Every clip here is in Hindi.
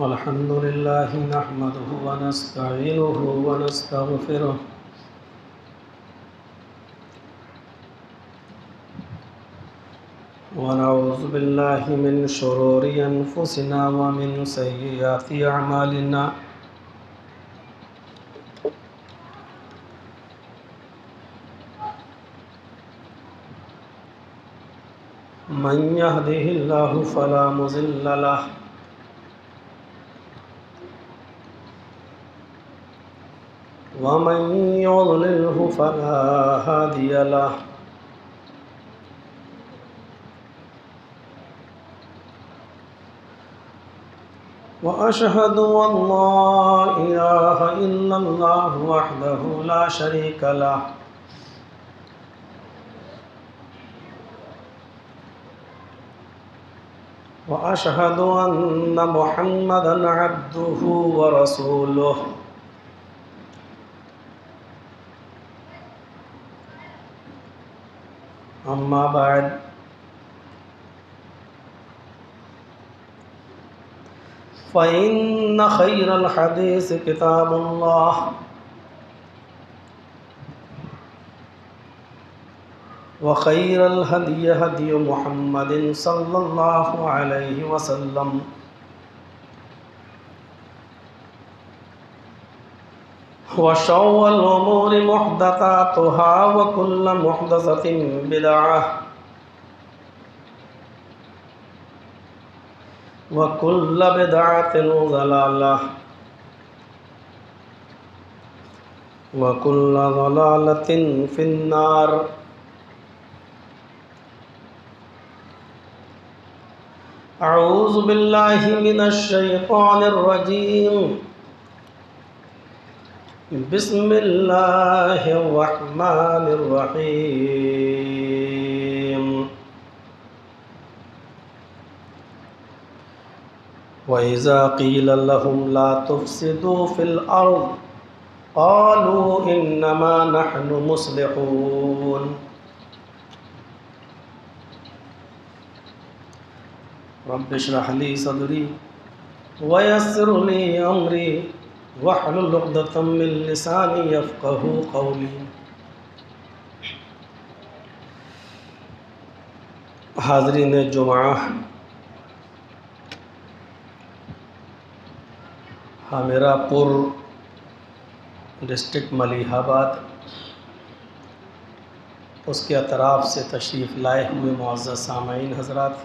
अल्हम्दुलिल्लाहि नहमदुहु व नस्तईनुहु व नस्तगफिरुह व नऊज़ु बिल्लाहि मिन शुरूरि अनफुसिना व मिन सय्यिआति अअमालिना मन यहदिहिल्लाहु फला मुज़िल्ल लहु व मन युज़लिल्हु फला हादिय लहु। व अशहदु अल्ला इलाहा इल्लल्लाह वहदहु ला शरीक लहु व अशहदु अन्न मुहम्मदन अब्दुहु व रसूलुहु। अम्मा बाद फ़इन्न खैरल हदीस किताबुल्लाह व खैरल हदी हदी मुहम्मदिन सल्लल्लाहु अलैहि वसल्लम व शर्रल उमूरि मुहदसातुहा व कुल्लु मुहदसतिन बिदअह व कुल्लु बिदअतिन ज़लालह व कुल्लु ज़लालतिन फिन्नार। अऊज़ु बिल्लाहि मिनश शैतानिर रजीम। बिस्मिल्लाहिर रहमानिर रहीम। व इज़ा क़ील लहुम ला तुफ़सिदू फ़िल अर्ज़ क़ालू इन्नमा नहनु मुस्लिहून। रब्बि इश्रह ली सदरी व यस्सिर ली अमरी वहलुल उक़दतम मिन लिसानी यफ़क़हू क़ौली। हाज़रीन जुमा, हमीरापुर डिस्ट्रिक्ट मलिहाबाद उसके अतराफ़ से तशरीफ़ लाए हुए मुअज़्ज़ज़ सामईन हज़रात,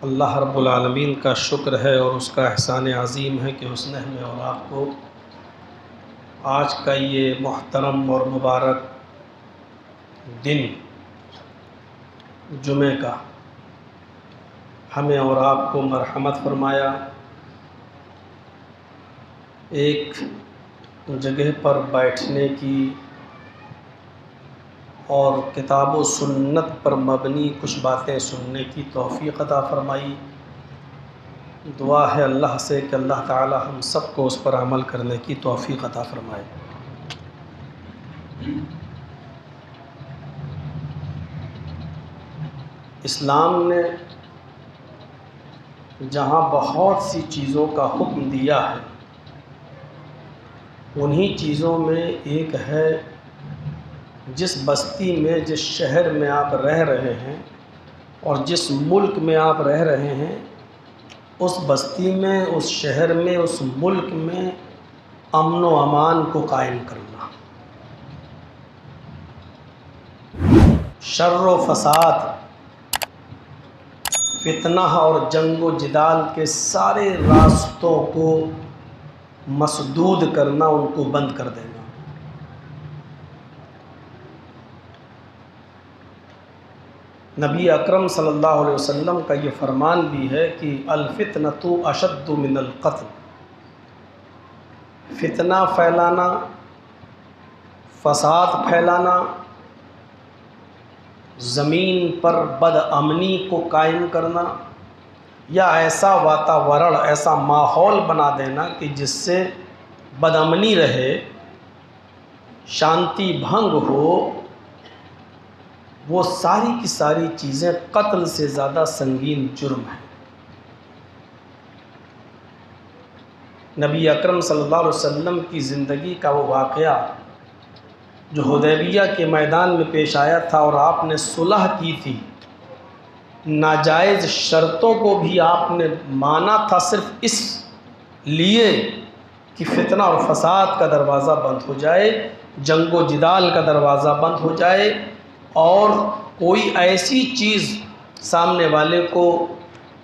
अल्लाह रब्बुल आलमीन का शुक्र है और उसका एहसान अज़ीम है कि उसने हमें और आपको आज का ये मुहतरम और मुबारक दिन जुमे का हमें और आपको मरहमत फरमाया। एक जगह पर बैठने की और किताब व सुन्नत पर मबनी कुछ बातें सुनने की तौफ़ीक़ अता फ़रमाई। दुआ है अल्लाह से कि अल्लाह ताला हम सबको उस पर अमल करने की तौफ़ीक़ अता फ़रमाए। इस्लाम ने जहाँ बहुत सी चीज़ों का हुक्म दिया है, उन्हीं चीज़ों में एक है जिस बस्ती में, जिस शहर में आप रह रहे हैं और जिस मुल्क में आप रह रहे हैं, उस बस्ती में, उस शहर में, उस मुल्क में अमन व अमान को कायम करना। शर्र व फसाद, फितना और जंग व जिदाल के सारे रास्तों को मसदूद करना, उनको बंद कर देना। नबी अकरम सल्लल्लाहु अलैहि वसल्लम का ये फरमान भी है कि अल-फ़ितनतु अशद्दु मिनल क़त्ल। फितना फैलाना, फसाद फैलाना, ज़मीन पर बदअमनी को कायम करना, या ऐसा वातावरण, ऐसा माहौल बना देना कि जिससे बदअमनी रहे, शांति भंग हो, वो सारी की सारी चीज़ें कत्ल से ज़्यादा संगीन जुर्म है। नबी अकरम सल्लल्लाहु अलैहि वसल्लम की ज़िंदगी का वो वाक़या जो हुदैबिया के मैदान में पेश आया था और आपने सुलह की थी, नाजायज़ शर्तों को भी आपने माना था सिर्फ़ इस लिए कि फितना और फसाद का दरवाज़ा बंद हो जाए, जंगो जिदाल का दरवाज़ा बंद हो जाए और कोई ऐसी चीज़ सामने वाले को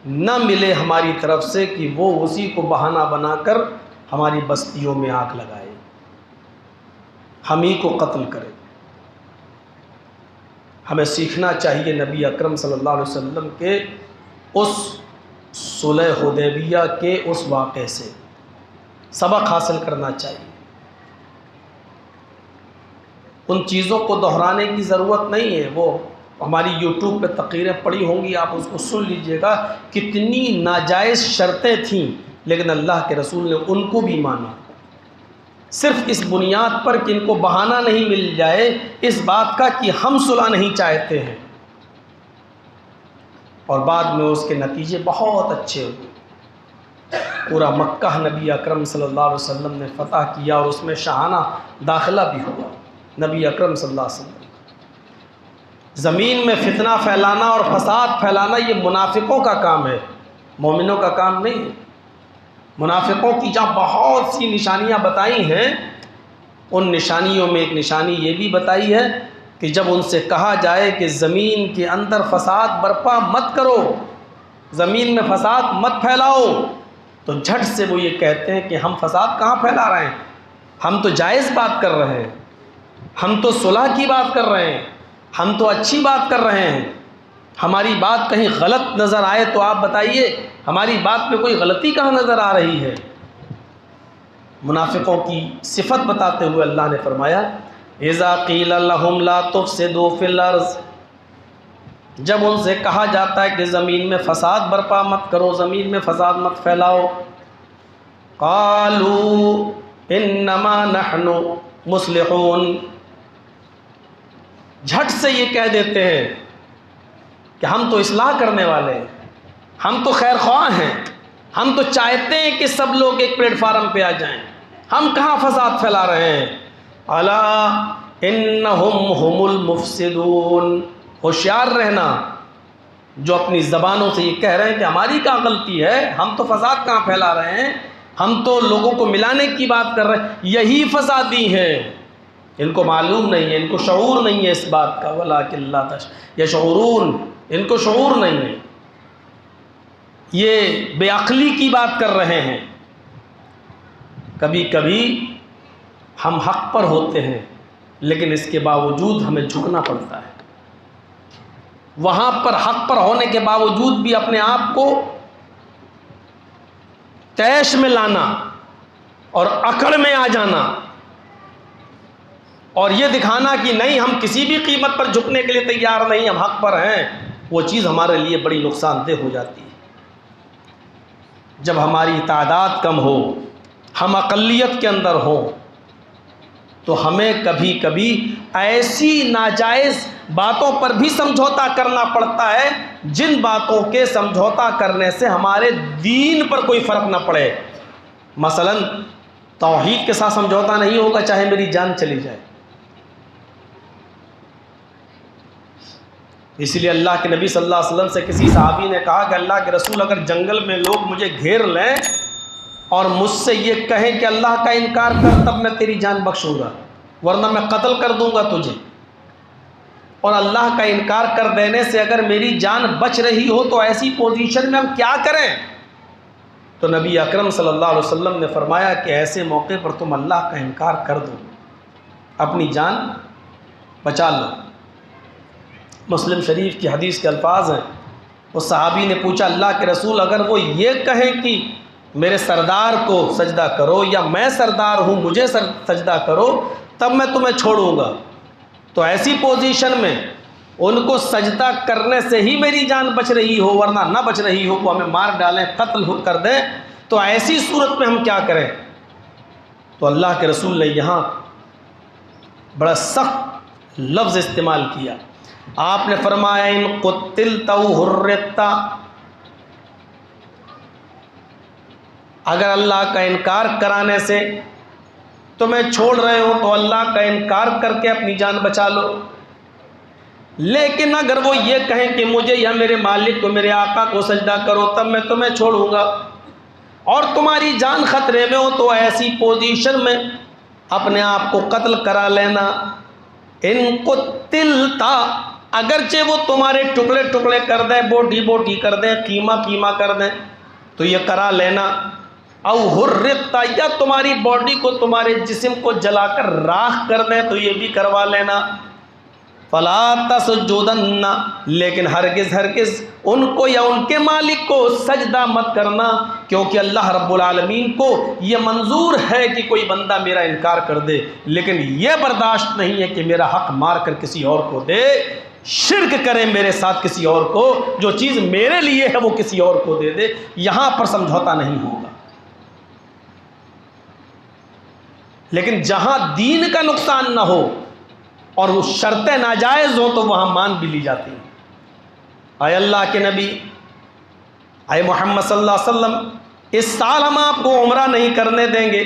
न मिले हमारी तरफ से कि वो उसी को बहाना बनाकर हमारी बस्तियों में आग लगाए, हम ही को कत्ल करे। हमें सीखना चाहिए नबी अकरम सल्लल्लाहु अलैहि वसल्लम के उस सुलह हुदैबिया के उस वाक़े से सबक हासिल करना चाहिए। उन चीज़ों को दोहराने की ज़रूरत नहीं है, वो हमारी यूट्यूब पे तक़रीरें पड़ी होंगी, आप उसको सुन लीजिएगा। कितनी नाजायज़ शर्तें थीं, लेकिन अल्लाह के रसूल ने उनको भी माना, सिर्फ़ इस बुनियाद पर कि इनको बहाना नहीं मिल जाए इस बात का कि हम सुलह नहीं चाहते हैं। और बाद में उसके नतीजे बहुत अच्छे हुए। पूरा मक्का नबी अकरम सल्लल्लाहु अलैहि वसल्लम ने फ़तह किया और उसमें शाहाना दाखिला भी हुआ। नबी अकरम सल्लल्लाहु अलैहि वसल्लम, ज़मीन में फितना फैलाना और फसाद फैलाना ये मुनाफिकों का काम है, मोमिनों का काम नहीं है। मुनाफिकों की जहाँ बहुत सी निशानियाँ बताई हैं, उन निशानियों में एक निशानी ये भी बताई है कि जब उनसे कहा जाए कि ज़मीन के अंदर फसाद बर्पा मत करो, ज़मीन में फसाद मत फैलाओ, तो झट से वो ये कहते हैं कि हम फसाद कहाँ फैला रहे हैं, हम तो जायज़ बात कर रहे हैं, हम तो सुलह की बात कर रहे हैं, हम तो अच्छी बात कर रहे हैं। हमारी बात कहीं गलत नज़र आए तो आप बताइए, हमारी बात में कोई गलती कहाँ नज़र आ रही है। मुनाफिकों की सिफत बताते हुए अल्लाह ने फरमाया, इज़ा क़ील लहुम ला तुफ़सिदू फ़िल अर्ज़, जब उनसे कहा जाता है कि ज़मीन में फ़साद बर्पा मत करो, ज़मीन में फ़साद मत फैलाओ, क़ालू इन्नमा नहनु मुस्लिहून, झट से ये कह देते हैं कि हम तो इस्लाह करने वाले हैं, हम तो खैर ख्वाह हैं, हम तो चाहते हैं कि सब लोग एक प्लेटफार्म पे आ जाएं, हम कहाँ फसाद फैला रहे हैं। अला इन्नहुम हुमुल मुफसिदून, होशियार रहना जो अपनी ज़बानों से ये कह रहे हैं कि हमारी क्या गलती है, हम तो फसाद कहाँ फैला रहे हैं, हम तो लोगों को मिलाने की बात कर रहे हैं, यही फसादी हैं। इनको मालूम नहीं है, इनको शऊर नहीं है इस बात का, वलाकिन ला यशऊरून, इनको शऊर नहीं है, ये बेअक्ली की बात कर रहे हैं। कभी कभी हम हक़ पर होते हैं, लेकिन इसके बावजूद हमें झुकना पड़ता है। वहाँ पर हक़ पर होने के बावजूद भी अपने आप को तैश में लाना और अकड़ में आ जाना और ये दिखाना कि नहीं, हम किसी भी कीमत पर झुकने के लिए तैयार नहीं, हम हक़ पर हैं, वो चीज़ हमारे लिए बड़ी नुकसानदेह हो जाती है। जब हमारी तादाद कम हो, हम अक़लियत के अंदर हों, तो हमें कभी कभी ऐसी नाजायज़ बातों पर भी समझौता करना पड़ता है जिन बातों के समझौता करने से हमारे दीन पर कोई फ़र्क ना पड़े। मसलन तौहीद के साथ समझौता नहीं होगा चाहे मेरी जान चली जाए। इसलिए अल्लाह के नबी सल्लल्लाहु अलैहि वसल्लम से किसी सहाबी ने कहा कि अल्लाह के रसूल, अगर जंगल में लोग मुझे घेर लें और मुझसे ये कहें कि अल्लाह का इनकार कर, तब मैं तेरी जान बख्शूँगा, वरना मैं कत्ल कर दूँगा तुझे, और अल्लाह का इनकार कर देने से अगर मेरी जान बच रही हो तो ऐसी पोजीशन में हम क्या करें। तो नबी अकरम सल्लल्लाहु अलैहि वसल्लम ने फरमाया कि ऐसे मौके पर तुम अल्लाह का इनकार कर दो, अपनी जान बचा लो। मुस्लिम शरीफ की हदीस के अल्फाज हैं, उस सहाबी ने पूछा, अल्लाह के रसूल, अगर वो ये कहें कि मेरे सरदार को सजदा करो या मैं सरदार हूँ मुझे सजदा करो, तब मैं तुम्हें छोड़ूंगा, तो ऐसी पोजीशन में उनको सजदा करने से ही मेरी जान बच रही हो, वरना ना बच रही हो, वो हमें मार डालें, कत्ल कर दें, तो ऐसी सूरत में हम क्या करें। तो अल्लाह के रसूल ने यहाँ बड़ा सख्त लफ्ज़ इस्तेमाल किया, आपने फरमाया इन कुतिलता हुर्रिता, अगर अल्लाह का इनकार कराने से तुम्हें छोड़ रहे हो तो अल्लाह का इनकार करके अपनी जान बचा लो। लेकिन अगर वो ये कहें कि मुझे या मेरे मालिक को, मेरे आका को सजदा करो, तब मैं तुम्हें छोड़ूंगा, और तुम्हारी जान खतरे में हो तो ऐसी पोजीशन में अपने आप को कत्ल करा लेना। इन कुतिलता, अगरचे वो तुम्हारे टुकड़े टुकड़े कर दें, बोटी बोटी कर दें, कीमा कीमा कर दें, तो ये करा लेना। औ हुर्रिता, या तुम्हारी बॉडी को, तुम्हारे जिस्म को जलाकर राख कर दें, तो ये भी करवा लेना। फला तसजुदन्ना, लेकिन हरगिज़ हरगिज़ उनको या उनके मालिक को सजदा मत करना, क्योंकि अल्लाह रब्बुल आलमीन को ये मंजूर है कि कोई बंदा मेरा इनकार कर दे, लेकिन यह बर्दाश्त नहीं है कि मेरा हक मार कर किसी और को दे, शिर्क करे मेरे साथ किसी और को, जो चीज़ मेरे लिए है वो किसी और को दे दे। यहाँ पर समझौता नहीं होगा। लेकिन जहाँ दीन का नुकसान ना हो और वो शर्तें नाजायज़ हो तो वहाँ मान भी ली जाती हैं। आए अल्लाह के नबी, आए मोहम्मद सल्लल्लाहु अलैहि वसल्लम, इस साल हम आपको उम्रा नहीं करने देंगे,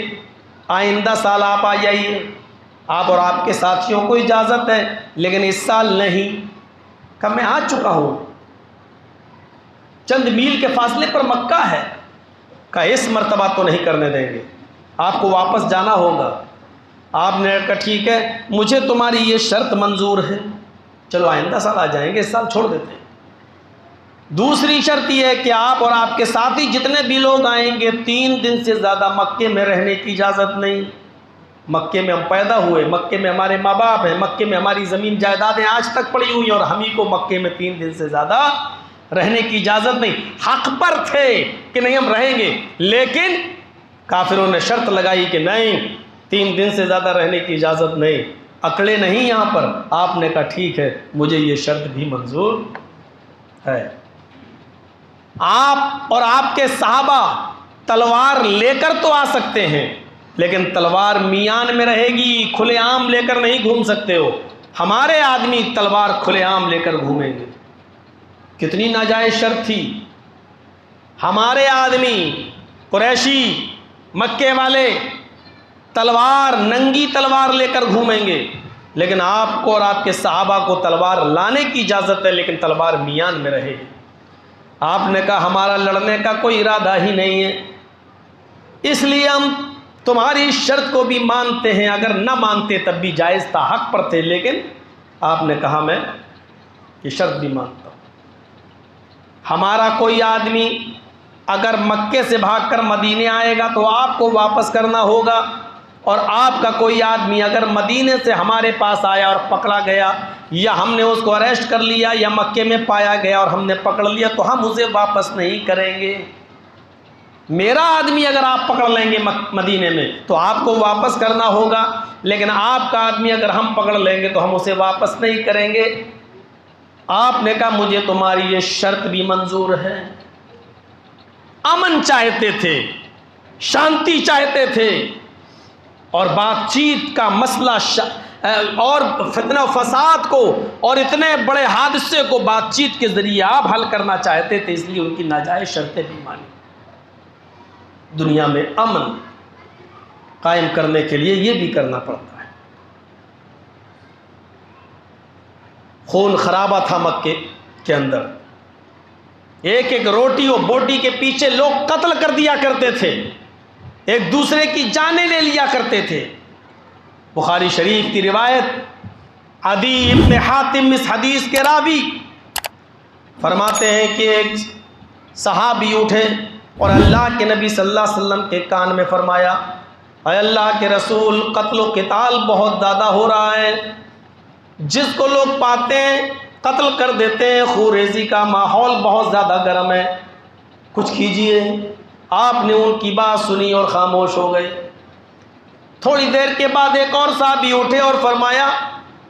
आइंदा साल आप आ जाइए, आप और आपके साथियों को इजाज़त है, लेकिन इस साल नहीं। कब मैं आ चुका हूँ, चंद मील के फासले पर मक्का है, का इस मर्तबा तो नहीं करने देंगे, आपको वापस जाना होगा। आपने कहा ठीक है, मुझे तुम्हारी ये शर्त मंजूर है, चलो आइंदा साल आ जाएंगे, इस साल छोड़ देते हैं। दूसरी शर्त यह है कि आप और आपके साथी जितने भी लोग आएंगे 3 दिन से ज़्यादा मक्के में रहने की इजाज़त नहीं। मक्के में हम पैदा हुए, मक्के में हमारे माँ बाप हैं, मक्के में हमारी ज़मीन जायदादें आज तक पड़ी हुई, और हम ही को मक्के में 3 दिन से ज़्यादा रहने की इजाज़त नहीं। हक पर थे कि नहीं हम रहेंगे, लेकिन काफिरों ने शर्त लगाई कि नहीं, 3 दिन से ज़्यादा रहने की इजाज़त नहीं। अकड़े नहीं यहाँ पर। आपने कहा ठीक है, मुझे ये शर्त भी मंजूर है। आप और आपके सहाबा तलवार लेकर तो आ सकते हैं, लेकिन तलवार मियान में रहेगी, खुलेआम लेकर नहीं घूम सकते हो। हमारे आदमी तलवार खुलेआम लेकर घूमेंगे। कितनी नाजायज़ शर्त थी। हमारे आदमी कुरैशी मक्के वाले तलवार, नंगी तलवार लेकर घूमेंगे, लेकिन आपको और आपके सहाबा को तलवार लाने की इजाज़त है, लेकिन तलवार मियान में रहेगी। आपने कहा हमारा लड़ने का कोई इरादा ही नहीं है, इसलिए हम तुम्हारी शर्त को भी मानते हैं, अगर ना मानते तब भी जायज़ था, हक पर थे, लेकिन आपने कहा मैं ये शर्त भी मानता हूँ। हमारा कोई आदमी अगर मक्के से भागकर मदीने आएगा तो आपको वापस करना होगा, और आपका कोई आदमी अगर मदीने से हमारे पास आया और पकड़ा गया, या हमने उसको अरेस्ट कर लिया, या मक्के में पाया गया और हमने पकड़ लिया, तो हम उसे वापस नहीं करेंगे। मेरा आदमी अगर आप पकड़ लेंगे मदीने में तो आपको वापस करना होगा, लेकिन आपका आदमी अगर हम पकड़ लेंगे तो हम उसे वापस नहीं करेंगे। आपने कहा मुझे तुम्हारी ये शर्त भी मंजूर है। अमन चाहते थे, शांति चाहते थे, और बातचीत का मसला और फितना फसाद को और इतने बड़े हादसे को बातचीत के ज़रिए आप हल करना चाहते थे, इसलिए उनकी नाजायज़ शर्तें भी मानी। दुनिया में अमन कायम करने के लिए ये भी करना पड़ता है। खून खराबा था मक्के के अंदर, एक एक रोटी और बोटी के पीछे लोग कत्ल कर दिया करते थे, एक दूसरे की जानें ले लिया करते थे। बुखारी शरीफ की रिवायत, अदी इब्न हातिम इस हदीस के रावी फरमाते हैं कि एक सहाबी उठे और अल्लाह के नबी सल्लल्लाहु अलैहि वसल्लम के कान में फरमाया, अय अल्लाह के रसूल, कत्ल व क़िताल बहुत ज़्यादा हो रहा है, जिसको लोग पाते हैं कत्ल कर देते हैं, खूरेज़ी का माहौल बहुत ज़्यादा गर्म है, कुछ कीजिए। आपने उनकी बात सुनी और ख़ामोश हो गए। थोड़ी देर के बाद एक और साहबी उठे और फरमाया,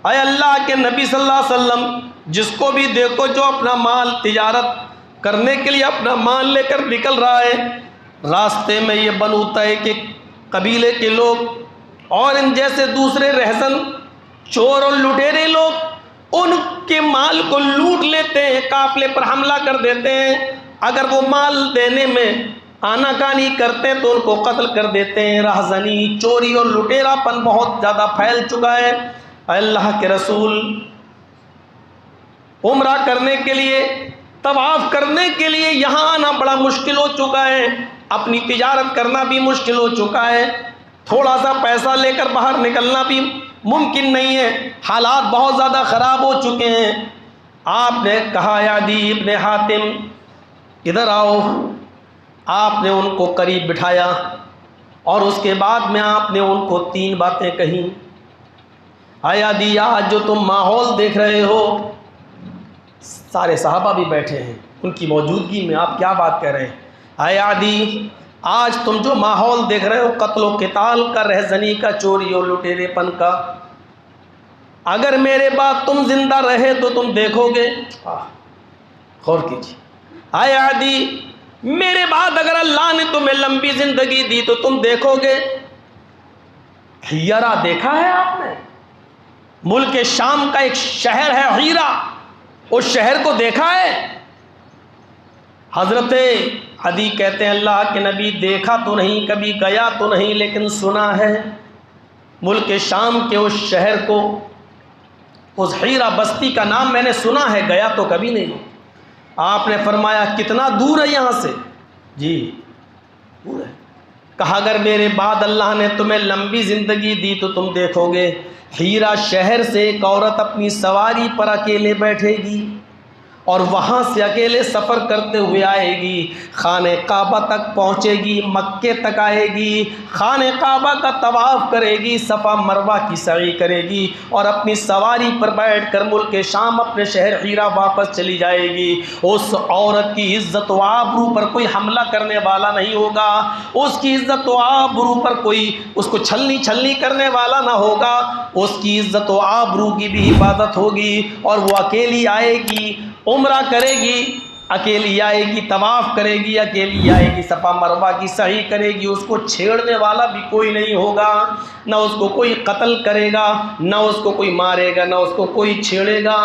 अय अल्लाह के नबी सल्लल्लाहु अलैहि वसल्लम, जिसको भी देखो जो अपना माल तिजारत करने के लिए अपना माल लेकर निकल रहा है, रास्ते में ये बनु तय के कबीले के लोग और इन जैसे दूसरे रहसन चोर और लुटेरे लोग उनके माल को लूट लेते हैं, काफिले पर हमला कर देते हैं। अगर वो माल देने में आनाकानी करते हैं तो उनको कत्ल कर देते हैं। राहज़नी, चोरी और लुटेरापन बहुत ज़्यादा फैल चुका है। अल्लाह के रसूल उम्रा करने के लिए, तवाफ करने के लिए यहाँ आना बड़ा मुश्किल हो चुका है। अपनी तिजारत करना भी मुश्किल हो चुका है। थोड़ा सा पैसा लेकर बाहर निकलना भी मुमकिन नहीं है। हालात बहुत ज़्यादा ख़राब हो चुके हैं। आपने कहा, या अदी इब्न हातिम, इधर आओ। आपने उनको करीब बिठाया और उसके बाद में आपने उनको 3 बातें कही। आया दी, आज जो तुम माहौल देख रहे हो, सारे सहाबा भी बैठे हैं, उनकी मौजूदगी में आप क्या बात कह रहे हैं। आया दी, आज तुम जो माहौल देख रहे हो कत्लो क़िताल का, रहज़नी का, चोरी और लुटेरेपन का, अगर मेरे बाद तुम जिंदा रहे तो तुम देखोगे। गौर कीजिए। आया दी, मेरे बाद अगर अल्लाह ने तुम्हें लंबी जिंदगी दी तो तुम देखोगे। हीरा देखा है आपने? मुल्क शाम का एक शहर है हीरा, उस शहर को देखा है? हजरत अदी कहते हैं, अल्लाह के नबी देखा तो नहीं, कभी गया तो नहीं, लेकिन सुना है। मुल्क शाम के उस शहर को, उस हीरा बस्ती का नाम मैंने सुना है, गया तो कभी नहीं। आपने फरमाया, कितना दूर है यहाँ से? जी दूर है। कहा, अगर मेरे बाद अल्लाह ने तुम्हें लंबी ज़िंदगी दी तो तुम देखोगे, हीरा शहर से एक औरत अपनी सवारी पर अकेले बैठेगी और वहाँ से अकेले सफ़र करते हुए आएगी, खाने काबा तक पहुँचेगी, मक्के तक आएगी, खाने काबा का तवाफ़ करेगी, सफ़ा मरवा की सई करेगी और अपनी सवारी पर बैठकर मुल्क शाम अपने शहर हीरा वापस चली जाएगी। उस औरत की इज़्ज़त व आबरू पर कोई हमला करने वाला नहीं होगा, उसकी इज़्ज़त व आबरू पर कोई उसको छलनी करने वाला ना होगा, उसकी इज़्ज़त व आबरू की भी हिफाजत होगी और वो अकेली आएगी, उम्रा करेगी, अकेली आएगी, तवाफ़ करेगी, अकेली आएगी, सफ़ा मरवा की सही करेगी। उसको छेड़ने वाला भी कोई नहीं होगा, ना उसको कोई कत्ल करेगा, ना उसको कोई मारेगा, ना उसको कोई छेड़ेगा।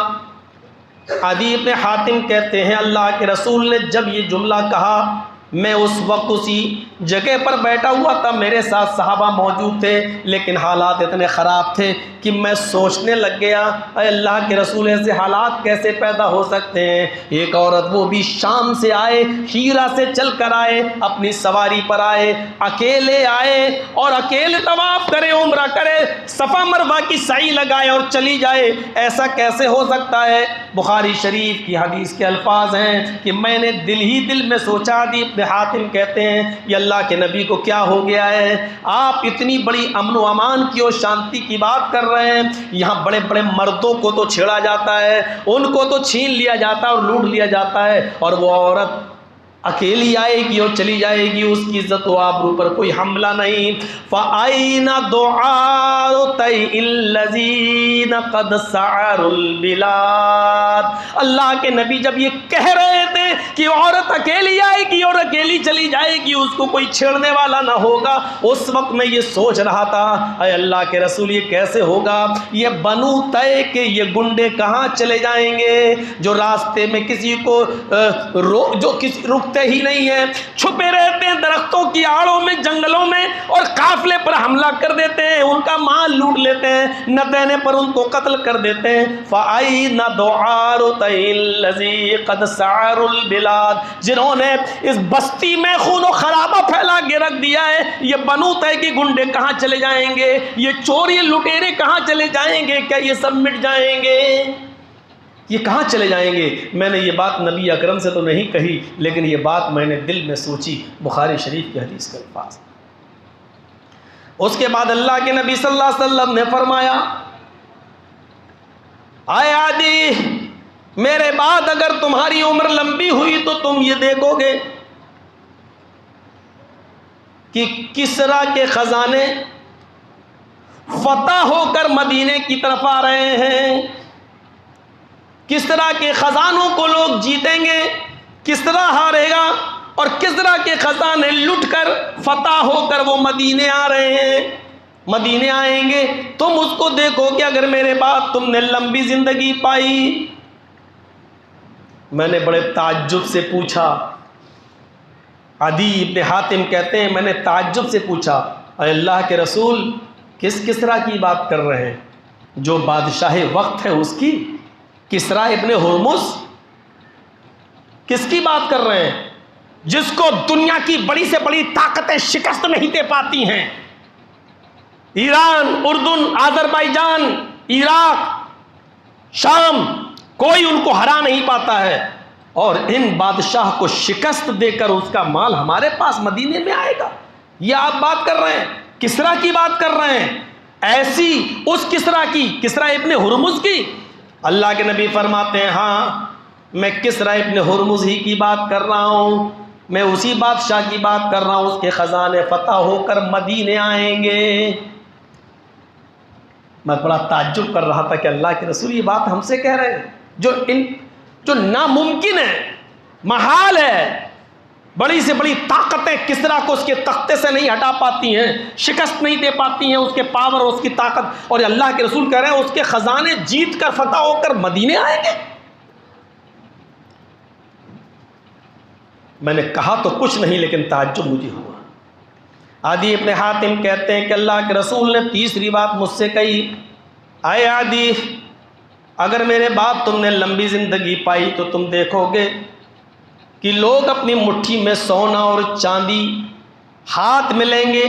अदी इब्न हातिम कहते हैं, अल्लाह के रसूल ने जब ये जुमला कहा, मैं उस वक्त उसी जगह पर बैठा हुआ था, मेरे साथ सहाबा मौजूद थे, लेकिन हालात इतने ख़राब थे कि मैं सोचने लग गया, अल्लाह के रसूल ऐसे हालात कैसे पैदा हो सकते हैं। एक औरत, वो भी शाम से आए, हीरा से चल कर आए, अपनी सवारी पर आए, अकेले आए और अकेले तवाफ़ करे, उम्रा करे, सफ़ा मरवा की सई लगाए और चली जाए, ऐसा कैसे हो सकता है। बुखारी शरीफ की हदीस के अल्फाज हैं कि मैंने दिल ही दिल में सोचा। दी इब्न हातिम कहते हैं, ये अल्लाह के नबी को क्या हो गया है, आप इतनी बड़ी अमन व अमान की और शांति की बात कर रहे हैं, यहाँ बड़े बड़े मर्दों को तो छेड़ा जाता है, उनको तो छीन लिया जाता है और लूट लिया जाता है, और वो औरत अकेली आएगी और चली जाएगी, उसकी इज्जत व आबरू पर कोई हमला नहीं। फ़अइना दुआतैल्लज़ीन क़द सअरुल बिलाद। अल्लाह के नबी जब ये कह रहे थे कि औरत अकेली आएगी और अकेली चली जाएगी, उसको कोई छेड़ने वाला ना होगा, उस वक्त मैं ये सोच रहा था, अरे अल्लाह के रसूल ये कैसे होगा, ये बनु तय के ये गुंडे कहाँ चले जाएंगे जो रास्ते में किसी को रुकते ही नहीं है, छुपे रहते हैं दरख्तों की आड़ों में, जंगलों में, और काफिले पर हमला कर देते हैं, उनका माल लूट लेते हैं, न देने पर उनको कत्ल कर देते हैं। फ़अइना दुआतैल्लज़ी क़द सअरुल बिलाद। जिन्होंने इस बस्ती में खून और खराबा फैला के रख दिया है, ये बनु तय के गुंडे कहाँ चले जाएंगे, ये चोरी लुटेरे कहाँ चले जाएंगे, क्या ये सब मिट जाएंगे, ये कहाँ चले जाएंगे। मैंने ये बात नबी अकरम से तो नहीं कही, लेकिन ये बात मैंने दिल में सोची। बुखारी शरीफ की हदीस के अल्फाज। उसके बाद अल्लाह के नबी सल्लल्लाहु अलैहि वसल्लम ने फरमाया, आए आदि, मेरे बाद अगर तुम्हारी उम्र लंबी हुई तो तुम ये देखोगे कि किसरा के खजाने फतह होकर मदीने की तरफ आ रहे हैं, किसरा के खजानों को लोग जीतेंगे, किसरा हारेगा, और किसरा के खजाने लुटकर फतह होकर वो मदीने आ रहे हैं। मदीने आएंगे, तुम उसको देखो कि अगर मेरे बाद तुमने लंबी जिंदगी पाई। मैंने बड़े ताज्जुब से पूछा, अदी इब्न हातिम कहते हैं मैंने ताज्जुब से पूछा, अल्लाह के रसूल किस किसरा की बात कर रहे हैं? जो बादशाह वक्त है उसकी, किसरा इब्न हुर्मुस? किसकी बात कर रहे हैं? जिसको दुनिया की बड़ी से बड़ी ताकतें शिकस्त नहीं दे पाती हैं। ईरान, उर्दुन, आज़रबाईजान, इराक, शाम, कोई उनको हरा नहीं पाता है। और इन बादशाह को शिकस्त देकर उसका माल हमारे पास मदीने में आएगा। ये आप बात कर रहे हैं, किसरा की बात कर रहे हैं? ऐसी उस किसरा की, किसरा इब्न हुर्मुज की? अल्लाह के नबी फरमाते हैं, हाँ मैं किसरा इब्न हुर्मुज ही की बात कर रहा हूँ, मैं उसी बादशाह की बात कर रहा हूँ, उसके खजाने फतह होकर मदीने आएंगे। मैं बड़ा ताज्जुब कर रहा था कि अल्लाह के रसूल ये बात हमसे कह रहे हैं, जो नामुमकिन है, महाल है। बड़ी से बड़ी ताकतें किसरा को उसके तख्ते से नहीं हटा पाती हैं, शिकस्त नहीं दे पाती हैं उसके पावर और उसकी ताकत। और अल्लाह के रसूल कह रहे हैं उसके खजाने जीत कर फतह होकर मदीने आएंगे। मैंने कहा तो कुछ नहीं, लेकिन ताज्जुब मुझे हुआ। आदि इब्न हातिम कहते हैं कि अल्लाह के रसूल ने तीसरी बात मुझसे कही, आए आदि अगर मेरे बाद तुमने लंबी ज़िंदगी पाई तो तुम देखोगे कि लोग अपनी मुट्ठी में सोना और चांदी हाथ में लेंगे।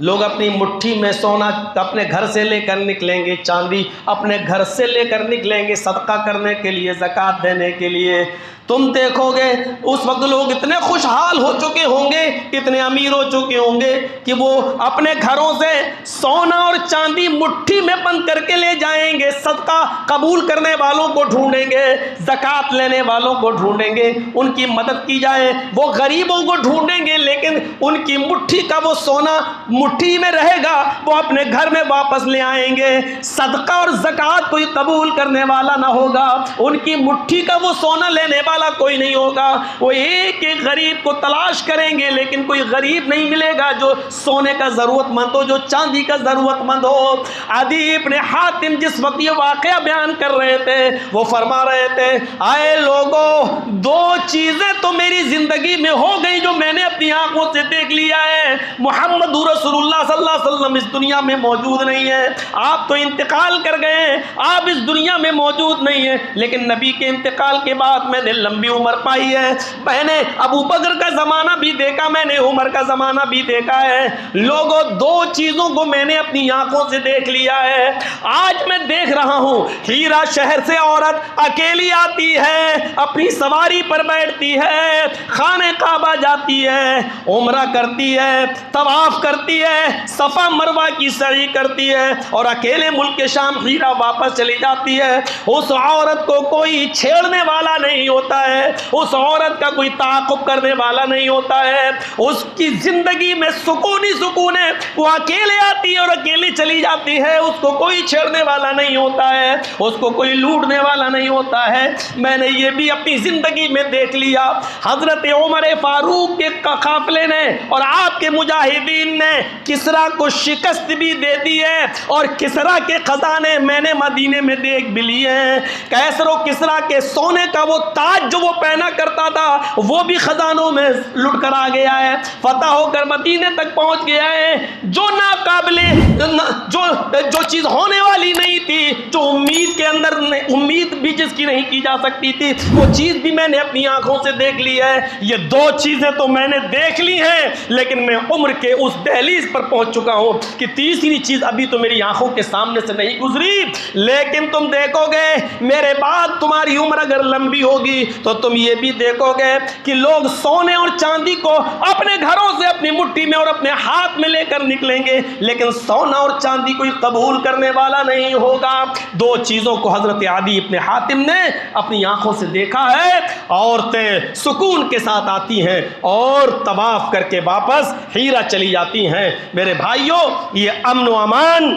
लोग अपनी मुट्ठी में सोना अपने घर से लेकर निकलेंगे, चांदी अपने घर से लेकर निकलेंगे सदका करने के लिए, ज़कात देने के लिए। तुम देखोगे उस वक्त लोग इतने खुशहाल हो चुके होंगे, इतने अमीर हो चुके होंगे कि वो अपने घरों से सोना और चांदी मुट्ठी में बंद करके ले जाएंगे, सदका कबूल करने वालों को ढूंढेंगे, ज़कात लेने वालों को ढूंढेंगे, उनकी मदद की जाए, वो गरीबों को ढूंढेंगे, लेकिन उनकी मुट्ठी का वो सोना मुट्ठी में रहेगा, वो अपने घर में वापस ले आएंगे। सदका और ज़कात कोई कबूल करने वाला ना होगा, उनकी मुट्ठी का वो सोना लेने वाला कोई नहीं होगा। वो एक एक गरीब को तलाश करेंगे, लेकिन कोई गरीब नहीं मिलेगा जो सोने का जरूरतमंद हो, जो चांदी का जरूरतमंद हो। आदि इब्न हातिम जिस वक्त ये वाकया बयान कर रहे थे, वो फरमा रहे थे, आए लोगों, दो चीजें तो मेरी जिंदगी में हो गई जो मैंने अपनी आंखों से देख लिया है। मोहम्मद रसूलुल्लाह सल्लल्लाहु अलैहि वसल्लम इस दुनिया में मौजूद नहीं है, आप तो इंतकाल कर गए, आप इस दुनिया में मौजूद नहीं है, लेकिन नबी के इंतकाल के बाद मैंने लंबी उम्र पाई है। मैंने अबू बकर का ज़माना भी देखा, मैंने उमर का ज़माना भी देखा है। लोगों, दो चीज़ों को मैंने अपनी आंखों से देख लिया है। आज मैं देख रहा हूँ, हीरा शहर से औरत अकेली आती है, अपनी सवारी पर बैठती है, खाने काबा जाती है, उम्रा करती है, तवाफ करती है, सफ़ा मरवा की सही करती है, और अकेले मुल्क के शाम हीरा वापस चली जाती है। उस औरत को कोई छेड़ने वाला नहीं होता है, उस औरत का कोई ताक़ुब करने वाला नहीं होता है, उसकी जिंदगी में सुकून ही सुकून है। वो अकेले आती है और अकेले चली जाती है, उसको कोई छेड़ने वाला नहीं होता है, उसको कोई लूटने वाला नहीं होता है। मैंने ये भी अपनी जिंदगी में देख लिया। हजरत उमर फारूक के काफिले ने और आपके मुजाहिदीन ने किसरा को शिकस्त भी दे दी है, और किसरा के खजाने मैंने मदीने में देख भी लिए हैं। कैसरो किसरा के सोने का वो ताज जो वो पहना करता था, वो भी खजानों में लुट कर आ गया है, फतह होकर मदीने तक पहुंच गया है। जो नाकाबिले जो चीज होने वाली नहीं थी, जो उम्मीद के अंदर उम्मीद भी जिसकी नहीं की जा सकती थी, वो चीज भी मैंने अपनी आंखों से देख ली है। ये दो चीजें तो मैंने देख ली हैं, लेकिन मैं उम्र के उस दहलीज पर पहुंच चुका हूं कि तीसरी चीज अभी तो मेरी आंखों के सामने से नहीं गुजरी। लेकिन तुम देखोगे मेरे बाद तुम्हारी उम्र अगर लंबी होगी तो तुम ये भी देखोगे कि लोग सोने और चांदी को अपने घरों से अपनी मुट्ठी में और अपने हाथ में लेकर निकलेंगे, लेकिन सोना और चांदी कोई कबूल करने वाला नहीं होगा। दो चीजों को हजरत आदी इब्न हातिम ने अपनी आंखों से देखा है। औरतें सुकून के साथ आती हैं और तवाफ करके वापस हीरा चली जाती हैं। मेरे भाइयों, ये अमन व अमान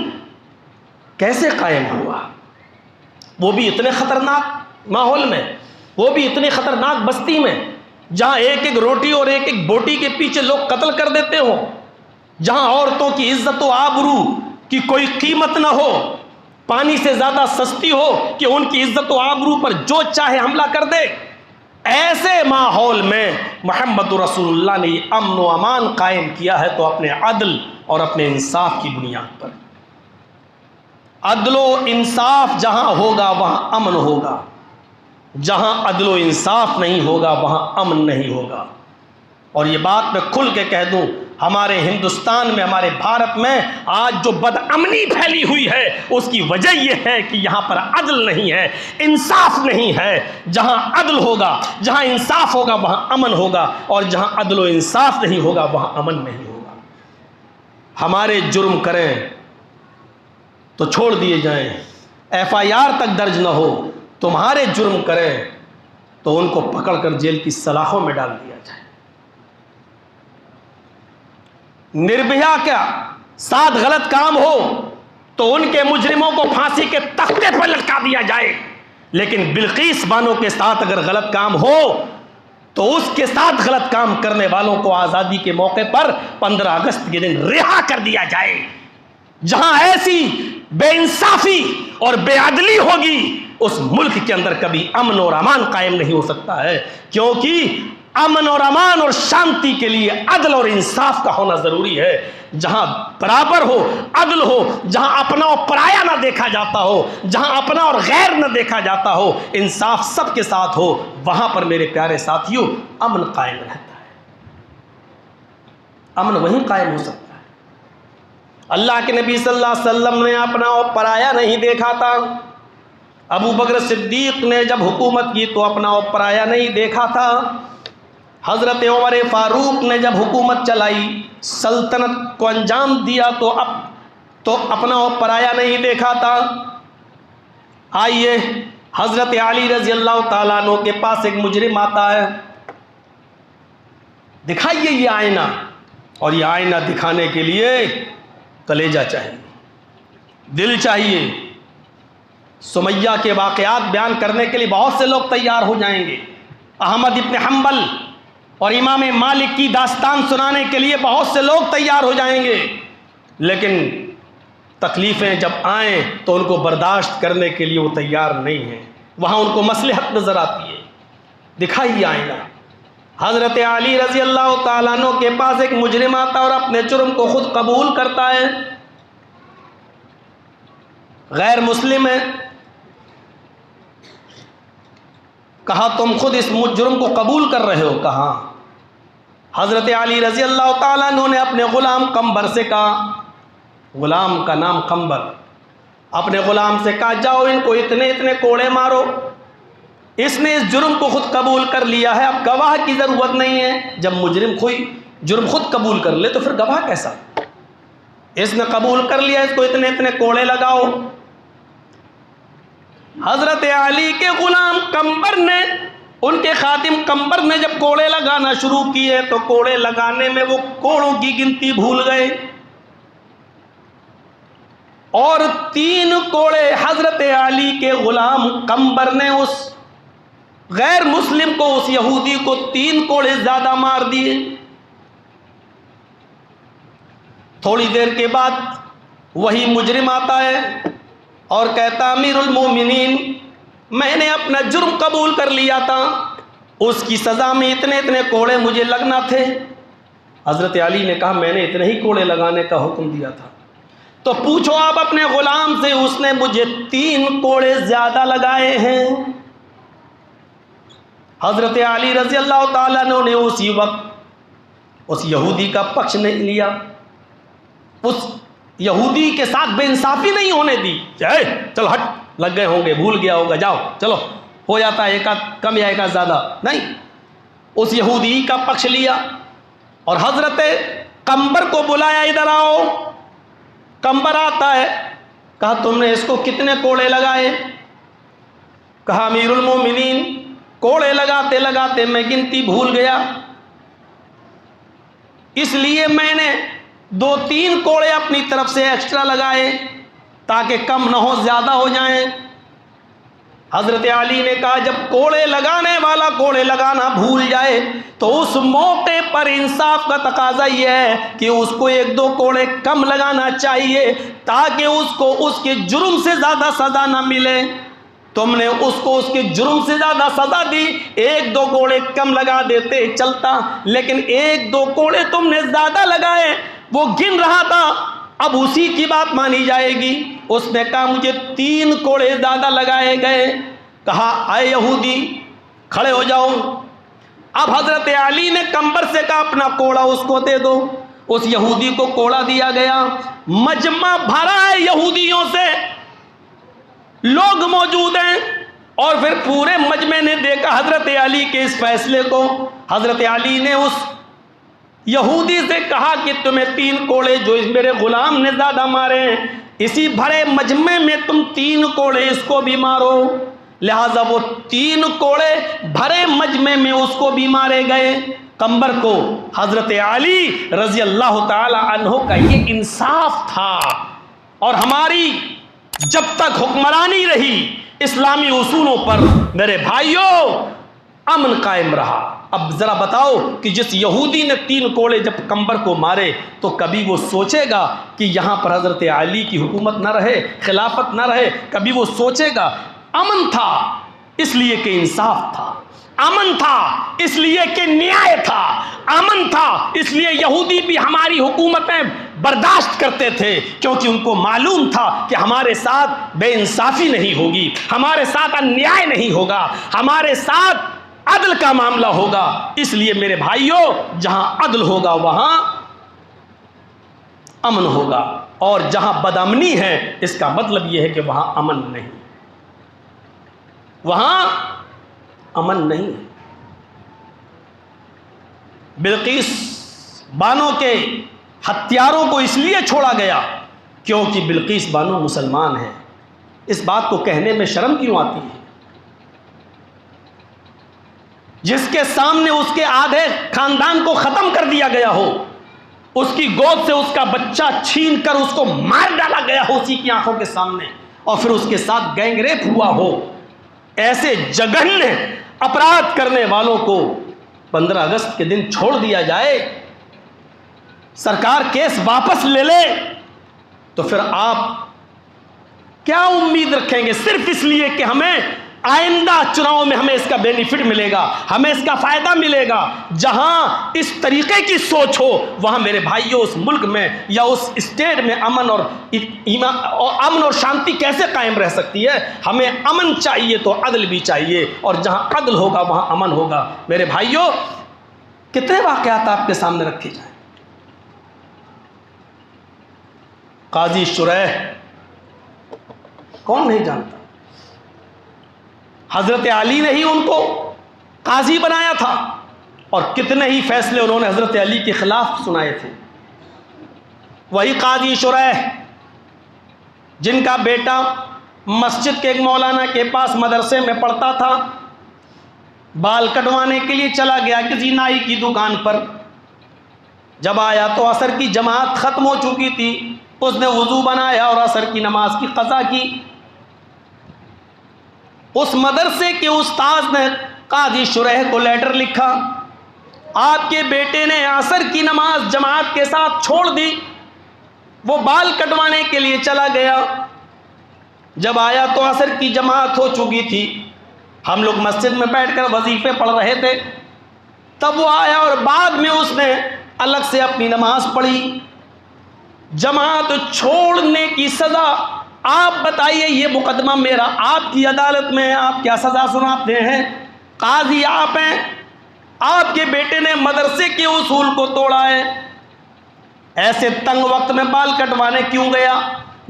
कैसे कायम हुआ? वो भी इतने खतरनाक माहौल में, वो भी इतनी खतरनाक बस्ती में, जहां एक एक रोटी और एक एक बोटी के पीछे लोग कत्ल कर देते हो, जहां औरतों की इज्जत व आबरू की कोई कीमत ना हो, पानी से ज़्यादा सस्ती हो कि उनकी इज्जत व आबरू पर जो चाहे हमला कर दे, ऐसे माहौल में मोहम्मद रसूलुल्लाह ने अमन व अमान कायम किया है। तो अपने अदल और अपने इंसाफ की बुनियाद पर, अदल व इंसाफ जहां होगा वहां अमन होगा, जहां अदल व इंसाफ नहीं होगा वहां अमन नहीं होगा। और ये बात मैं खुल के कह दूं, हमारे हिंदुस्तान में, हमारे भारत में आज जो बदअमनी फैली हुई है उसकी वजह यह है कि यहाँ पर अदल नहीं है, इंसाफ नहीं है। जहाँ अदल होगा, जहाँ इंसाफ होगा वहाँ अमन होगा, और जहाँ अदल व इंसाफ नहीं होगा वहाँ अमन नहीं होगा। हमारे जुर्म करें तो छोड़ दिए जाएं, FIR तक दर्ज न हो, तुम्हारे जुर्म करें तो उनको पकड़कर जेल की सलाखों में डाल दिया जाए। निर्भया का साथ गलत काम हो तो उनके मुजरिमों को फांसी के तख्ते पर लटका दिया जाए, लेकिन बिल्किस बानो के साथ अगर गलत काम हो तो उसके साथ गलत काम करने वालों को आज़ादी के मौके पर 15 अगस्त के दिन रिहा कर दिया जाए। जहां ऐसी बेइंसाफी और बेअदली होगी उस मुल्क के अंदर कभी अमन और अमान कायम नहीं हो सकता है, क्योंकि अमन और अमान और शांति के लिए अदल और इंसाफ का होना जरूरी है। जहां बराबर हो, अदल हो, जहां अपना और पराया ना देखा जाता हो, जहां अपना और गैर न देखा जाता हो, इंसाफ सबके साथ हो, वहां पर मेरे प्यारे साथियों अमन कायम रहता है। अमन वहीं कायम हो सकता है। अल्लाह के नबी सल्लल्लाहु अलैहि वसल्लम ने अपना और पराया नहीं देखा था। अबू बकर सिद्दीक ने जब हुकूमत की तो अपना और पराया नहीं देखा था। हज़रत उमर फारूक ने जब हुकूमत चलाई, सल्तनत को अंजाम दिया तो अपना और पराया नहीं देखा था। आइए, हज़रत अली रज़ी अल्लाह ताला अन्हु के पास एक मुजरिम आता है, दिखाइए ये आईना, और ये आईना दिखाने के लिए कलेजा चाहिए, दिल चाहिए। सुमैया के वाक़यात बयान करने के लिए बहुत से लोग तैयार हो जाएंगे, अहमद इब्न हम्बल और इमाम मालिक की दास्तान सुनाने के लिए बहुत से लोग तैयार हो जाएंगे, लेकिन तकलीफ़ें जब आएँ तो उनको बर्दाश्त करने के लिए वो तैयार नहीं हैं। वहाँ उनको मसलहत नज़र आती है। दिखाइए आईना। हज़रत अली रज़ी अल्लाह ताला अन्हु के पास एक मुजरिम आता और अपने जुर्म को खुद कबूल करता है, गैर मुस्लिम है। कहा तुम खुद इस जुर्म को कबूल कर रहे हो? कहा। हज़रत अली रज़ी अल्लाह ताला अन्हु ने अपने ग़ुलाम कंबर से कहा, ग़ुलाम का नाम कंबर, अपने ग़ुलाम से कहा जाओ इनको इतने इतने कोड़े मारो। इसने इस जुर्म को खुद कबूल कर लिया है, अब गवाह की ज़रूरत नहीं है। जब मुजरिम जुर्म खुद कबूल कर ले तो फिर गवाह कैसा? इसने कबूल कर लिया, इसको इतने इतने कोड़े लगाओ। हज़रत अली के ग़ुलाम कंबर ने, उनके खातिम कंबर ने जब कोड़े लगाना शुरू किए तो कोड़े लगाने में वो कोड़ों की गिनती भूल गए, और 3 कोड़े हज़रत अली के ग़ुलाम कंबर ने उस गैर मुस्लिम को, उस यहूदी को 3 कोड़े ज़्यादा मार दिए। थोड़ी देर के बाद वही मुजरिम आता है और कहता अमीरुल मोमिनीन, मैंने अपना जुर्म कबूल कर लिया था, उसकी सज़ा में इतने इतने कोड़े मुझे लगना थे। हज़रत अली ने कहा मैंने इतने ही कोड़े लगाने का हुक्म दिया था। तो पूछो आप अपने ग़ुलाम से, उसने मुझे 3 कोड़े ज़्यादा लगाए हैं। हज़रत अली रज़ी अल्लाह ताला अन्हु ने उसी वक्त उस यहूदी का पक्ष नहीं लिया, उस यहूदी के साथ बेइंसाफ़ी नहीं होने दी। चल हट, लग गए होंगे, भूल गया होगा, जाओ चलो, हो जाता है, एक आध कम या एक आध ज़्यादा। नहीं, उस यहूदी का पक्ष लिया और हज़रत कंबर को बुलाया, इधर आओ। कंबर आता है, कहा तुमने इसको कितने कोड़े लगाए? कहा अमीरुल मोमिनीन, कोड़े लगाते लगाते मैं गिनती भूल गया, इसलिए मैंने 2-3 कोड़े अपनी तरफ से एक्स्ट्रा लगाए ताकि कम ना हो, ज़्यादा हो जाएं। हजरत अली ने कहा जब कोड़े लगाने वाला कोड़े लगाना भूल जाए तो उस मौके पर इंसाफ का तकाजा यह है कि उसको 1-2 कोड़े कम लगाना चाहिए ताकि उसको उसके जुर्म से ज़्यादा सज़ा ना मिले। तुमने उसको उसके जुर्म से ज़्यादा सज़ा दी, 1-2 कोड़े कम लगा देते चलता, लेकिन 1-2 कोड़े तुमने ज़्यादा लगाए। वो गिन रहा था अब उसी की बात मानी जाएगी। उसने कहा मुझे 3 कोड़े ज़्यादा लगाए गए। कहा आए यहूदी खड़े हो जाओ। अब हजरत अली ने कंबर से कहा अपना कोड़ा उसको दे दो। उस यहूदी को कोड़ा दिया गया। मजमा भरा है यहूदियों से, लोग मौजूद हैं, और फिर पूरे मजमे ने देखा हजरत अली के इस फैसले को। हजरत अली ने उस यहूदी से कहा कि तुम्हें 3 कोड़े जो इस मेरे गुलाम ने ज़्यादा मारे हैं, इसी भरे मजमे में तुम 3 कोड़े इसको भी मारो। लिहाजा वो 3 कोड़े भरे मजमे में उसको भी मारे गए। कंबर को हजरत अली रजी अल्लाह ताला अन्हो का ये इंसाफ था। और हमारी जब तक हुक्मरानी रही इस्लामी उसूलों पर मेरे भाइयों अमन कायम रहा। अब जरा बताओ कि जिस यहूदी ने 3 कोड़े जब कंबर को मारे तो कभी वो सोचेगा कि यहाँ पर हजरत अली की हुकूमत न रहे, खिलाफत न रहे? कभी वो सोचेगा? अमन था इसलिए कि इंसाफ था, अमन था इसलिए कि न्याय था, अमन था इसलिए यहूदी भी हमारी हुकूमतें बर्दाश्त करते थे, क्योंकि उनको मालूम था कि हमारे साथ बेइंसाफी नहीं होगी, हमारे साथ अन्याय नहीं होगा, हमारे साथ अदल का मामला होगा। इसलिए मेरे भाइयों जहां अदल होगा वहां अमन होगा, और जहां बदअमनी है इसका मतलब यह है कि वहां अमन नहीं, वहां अमन नहीं है। बिल्किस बानो के हत्यारों को इसलिए छोड़ा गया क्योंकि बिल्किस बानो मुसलमान है। इस बात को कहने में शर्म क्यों आती है? जिसके सामने उसके आधे खानदान को खत्म कर दिया गया हो, उसकी गोद से उसका बच्चा छीन कर उसको मार डाला गया हो उसी की आंखों के सामने, और फिर उसके साथ गैंगरेप हुआ हो, ऐसे जघन्य अपराध करने वालों को 15 अगस्त के दिन छोड़ दिया जाए, सरकार केस वापस ले ले, तो फिर आप क्या उम्मीद रखेंगे? सिर्फ इसलिए कि हमें आइंदा चुनाव में हमें इसका बेनिफिट मिलेगा, हमें इसका फायदा मिलेगा। जहां इस तरीके की सोच हो वहां मेरे भाइयों उस मुल्क में या उस स्टेट में अमन और शांति कैसे कायम रह सकती है? हमें अमन चाहिए तो अदल भी चाहिए, और जहां अदल होगा वहां अमन होगा। मेरे भाइयों कितने वाकयात आपके सामने रखे जाए। काजी शुरैह कौन नहीं जानता? हजरत अली ने ही उनको काजी बनाया था, और कितने ही फैसले उन्होंने हजरत अली के खिलाफ सुनाए थे। वही काजी शुरैह जिनका बेटा मस्जिद के एक मौलाना के पास मदरसे में पढ़ता था, बाल कटवाने के लिए चला गया किसी नाई की दुकान पर। जब आया तो असर की जमात खत्म हो चुकी थी। उसने वुजू बनाया और असर की नमाज की कज़ा की। उस मदरसे के उस्ताद ने काजी शुरैह को लेटर लिखा, आपके बेटे ने असर की नमाज जमात के साथ छोड़ दी, वो बाल कटवाने के लिए चला गया। जब आया तो असर की जमात हो चुकी थी, हम लोग मस्जिद में बैठकर वजीफे पढ़ रहे थे। तब वो आया और बाद में उसने अलग से अपनी नमाज पढ़ी। जमात छोड़ने की सज़ा, आप बताइए, ये मुकदमा मेरा आपकी अदालत में है, आप क्या सज़ा सुनाते हैं? काजी आप हैं, आपके बेटे ने मदरसे के उसूल को तोड़ा है। ऐसे तंग वक्त में बाल कटवाने क्यों गया?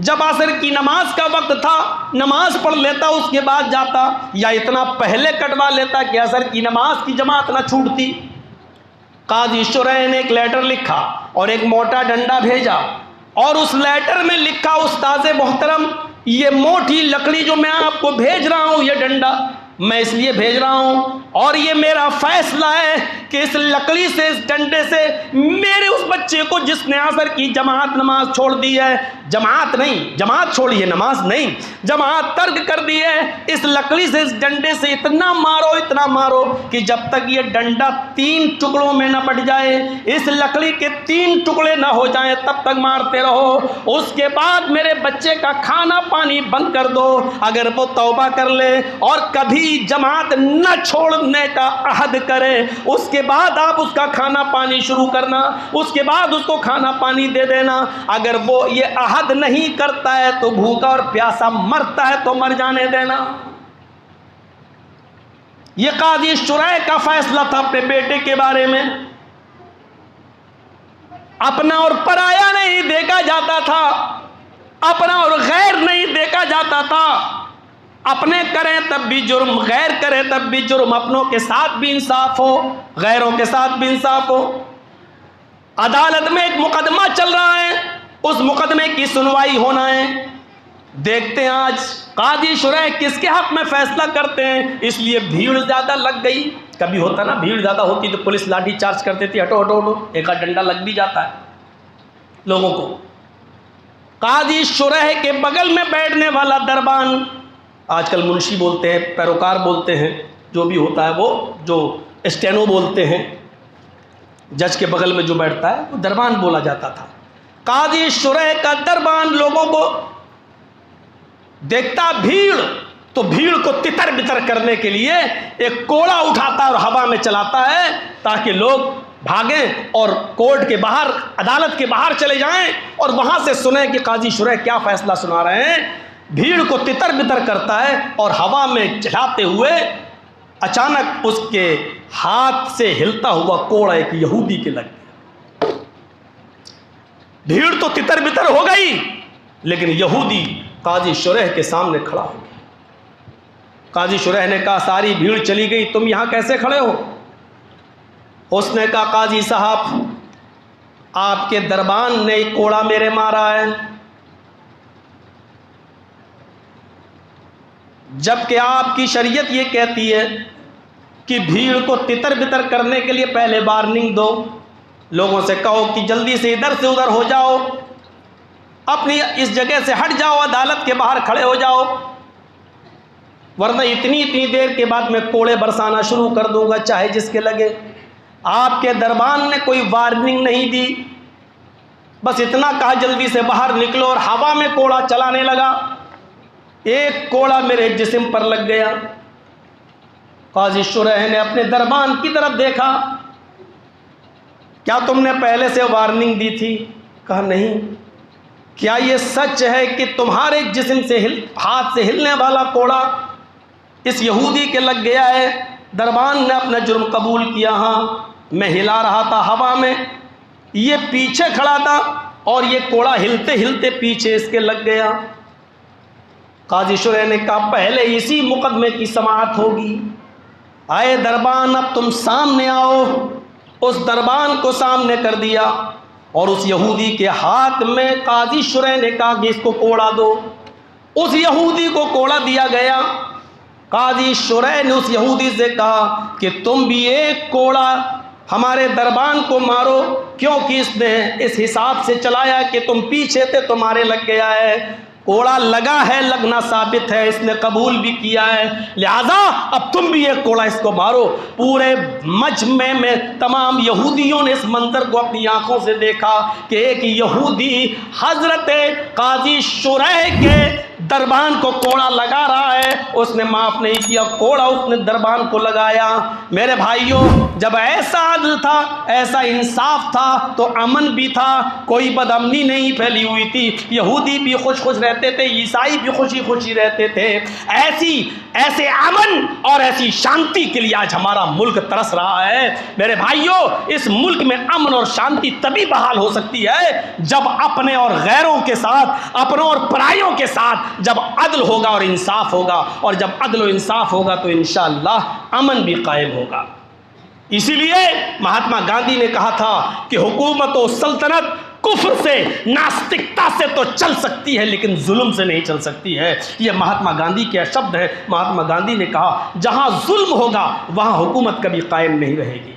जब असर की नमाज का वक्त था, नमाज पढ़ लेता उसके बाद जाता, या इतना पहले कटवा लेता कि असर की नमाज की जमात ना छूटती। काजी शुरैह ने एक लेटर लिखा और एक मोटा डंडा भेजा, और उस लेटर में लिखा, उस्ताद मोहतरम, ये मोटी लकड़ी जो मैं आपको भेज रहा हूँ, ये डंडा मैं इसलिए भेज रहा हूँ, और ये मेरा फैसला है कि इस लकड़ी से, इस डंडे से मेरे उस बच्चे को जिसने असर की जमात नमाज छोड़ दी है, जमात नहीं, जमात छोड़ी है, नमाज नहीं, जमात तर्क कर दी है, इस लकड़ी से, इस डंडे से इतना मारो, इतना मारो कि जब तक ये डंडा 3 टुकड़ों में न बट जाए, इस लकड़ी के 3 टुकड़े न हो जाएं, तब तक मारते रहो। उसके बाद मेरे बच्चे का खाना पानी बंद कर दो। अगर वो तौबा कर ले और कभी जमात न छोड़ने का अहद करे, उसके बाद आप उसका खाना पानी शुरू करना, उसके बाद उसको खाना पानी दे देना। अगर वो ये अहद नहीं करता है तो भूखा और प्यासा मरता है तो मर जाने देना। ये काजी शुरैह का फैसला था अपने बेटे के बारे में। अपना और पराया नहीं देखा जाता था, अपना और गैर नहीं देखा जाता था। अपने करें तब भी जुर्म, गैर करें तब भी जुर्म, अपनों के साथ भी इंसाफ हो, गैरों के साथ भी इंसाफ हो। अदालत में एक मुकदमा चल रहा है, उस मुकदमे की सुनवाई होना है। देखते हैं आज काजी शुरैह किसके हक में फैसला करते हैं। इसलिए भीड़ ज्यादा लग गई। कभी होता ना, भीड़ ज्यादा होती तो पुलिस लाठी चार्ज कर देती, हटो हटो हटो, एक आध डंडा लग भी जाता है लोगों को। काजी शुरैह के बगल में बैठने वाला दरबान, आजकल मुंशी बोलते हैं, पैरोकार बोलते हैं, जो भी होता है वो, जो स्टेनो बोलते हैं, जज के बगल में जो बैठता है वो दरबान बोला जाता था। काजी शुरैह का दरबान लोगों को देखता भीड़, तो भीड़ को तितर बितर करने के लिए एक कोड़ा उठाता और हवा में चलाता है ताकि लोग भागें और कोर्ट के बाहर, अदालत के बाहर चले जाएं और वहां से सुने कि काजी शुरैह क्या फैसला सुना रहे हैं। भीड़ को तितर बितर करता है और हवा में चलाते हुए अचानक उसके हाथ से हिलता हुआ कोड़ा एक यहूदी के लग गया। भीड़ तो तितर बितर हो गई, लेकिन यहूदी काजी शुरैह के सामने खड़ा हो गया। काजी शुरैह ने कहा, सारी भीड़ चली गई, तुम यहां कैसे खड़े हो? उसने कहा, काजी साहब, आपके दरबान ने कोड़ा मेरे मारा है, जबकि आपकी शरीयत ये कहती है कि भीड़ को तितर बितर करने के लिए पहले वार्निंग दो, लोगों से कहो कि जल्दी से इधर से उधर हो जाओ, अपनी इस जगह से हट जाओ, अदालत के बाहर खड़े हो जाओ, वरना इतनी देर के बाद मैं कोड़े बरसाना शुरू कर दूंगा, चाहे जिसके लगे। आपके दरबान ने कोई वार्निंग नहीं दी, बस इतना कहा जल्दी से बाहर निकलो, और हवा में कोड़ा चलाने लगा। एक कोड़ा मेरे जिस्म पर लग गया। काजी शुरैह ने अपने दरबान की तरफ देखा, क्या तुमने पहले से वार्निंग दी थी? कहा नहीं। क्या ये सच है कि तुम्हारे जिस्म से हाथ से हिलने वाला कोड़ा इस यहूदी के लग गया है? दरबान ने अपना जुर्म कबूल किया। हाँ, मैं हिला रहा था हवा में, ये पीछे खड़ा था और ये कोड़ा हिलते हिलते पीछे इसके लग गया। काजी शुरैह ने कहा, पहले इसी मुकदमे की समाअत होगी। आए दरबान, अब तुम सामने आओ। उस दरबान को सामने कर दिया और उस यहूदी के हाथ में काजी शुरैह ने कहा कि इसको कोड़ा दो। उस यहूदी को कोड़ा दिया गया। काजी शुरैह ने उस यहूदी से कहा कि तुम भी एक कोड़ा हमारे दरबान को मारो, क्योंकि इसने इस हिसाब से चलाया कि तुम पीछे थे, तुम्हारे लग गया है। कोड़ा लगा है, लगना साबित है, इसने कबूल भी किया है, लिहाजा अब तुम भी एक कोड़ा इसको मारो। पूरे मजमे में तमाम यहूदियों ने इस मंजर को अपनी आंखों से देखा कि एक यहूदी हजरत काजी शुरैह के दरबान को कोड़ा लगा रहा है। उसने माफ नहीं किया, कोड़ा उसने दरबान को लगाया। मेरे भाइयों, जब ऐसा अदल था, ऐसा इंसाफ था, तो अमन भी था, कोई बदअमनी नहीं फैली हुई थी। यहूदी भी खुश खुश रहते थे, ईसाई भी खुशी खुशी रहते थे। ऐसे अमन और ऐसी शांति के लिए आज हमारा मुल्क तरस रहा है। मेरे भाइयों, इस मुल्क में अमन और शांति तभी बहाल हो सकती है जब अपने और गैरों के साथ, अपनों और परायों के साथ जब अदल होगा और इंसाफ होगा, और जब अदल और इंसाफ होगा तो इंशाअल्लाह अमन भी कायम होगा। इसीलिए महात्मा गांधी ने कहा था कि हुकूमत और सल्तनत कुफ्र से, नास्तिकता से तो चल सकती है, लेकिन जुल्म से नहीं चल सकती है। ये महात्मा गांधी के शब्द है। महात्मा गांधी ने कहा, जहां जुल्म होगा वहां हुकूमत कभी कायम नहीं रहेगी।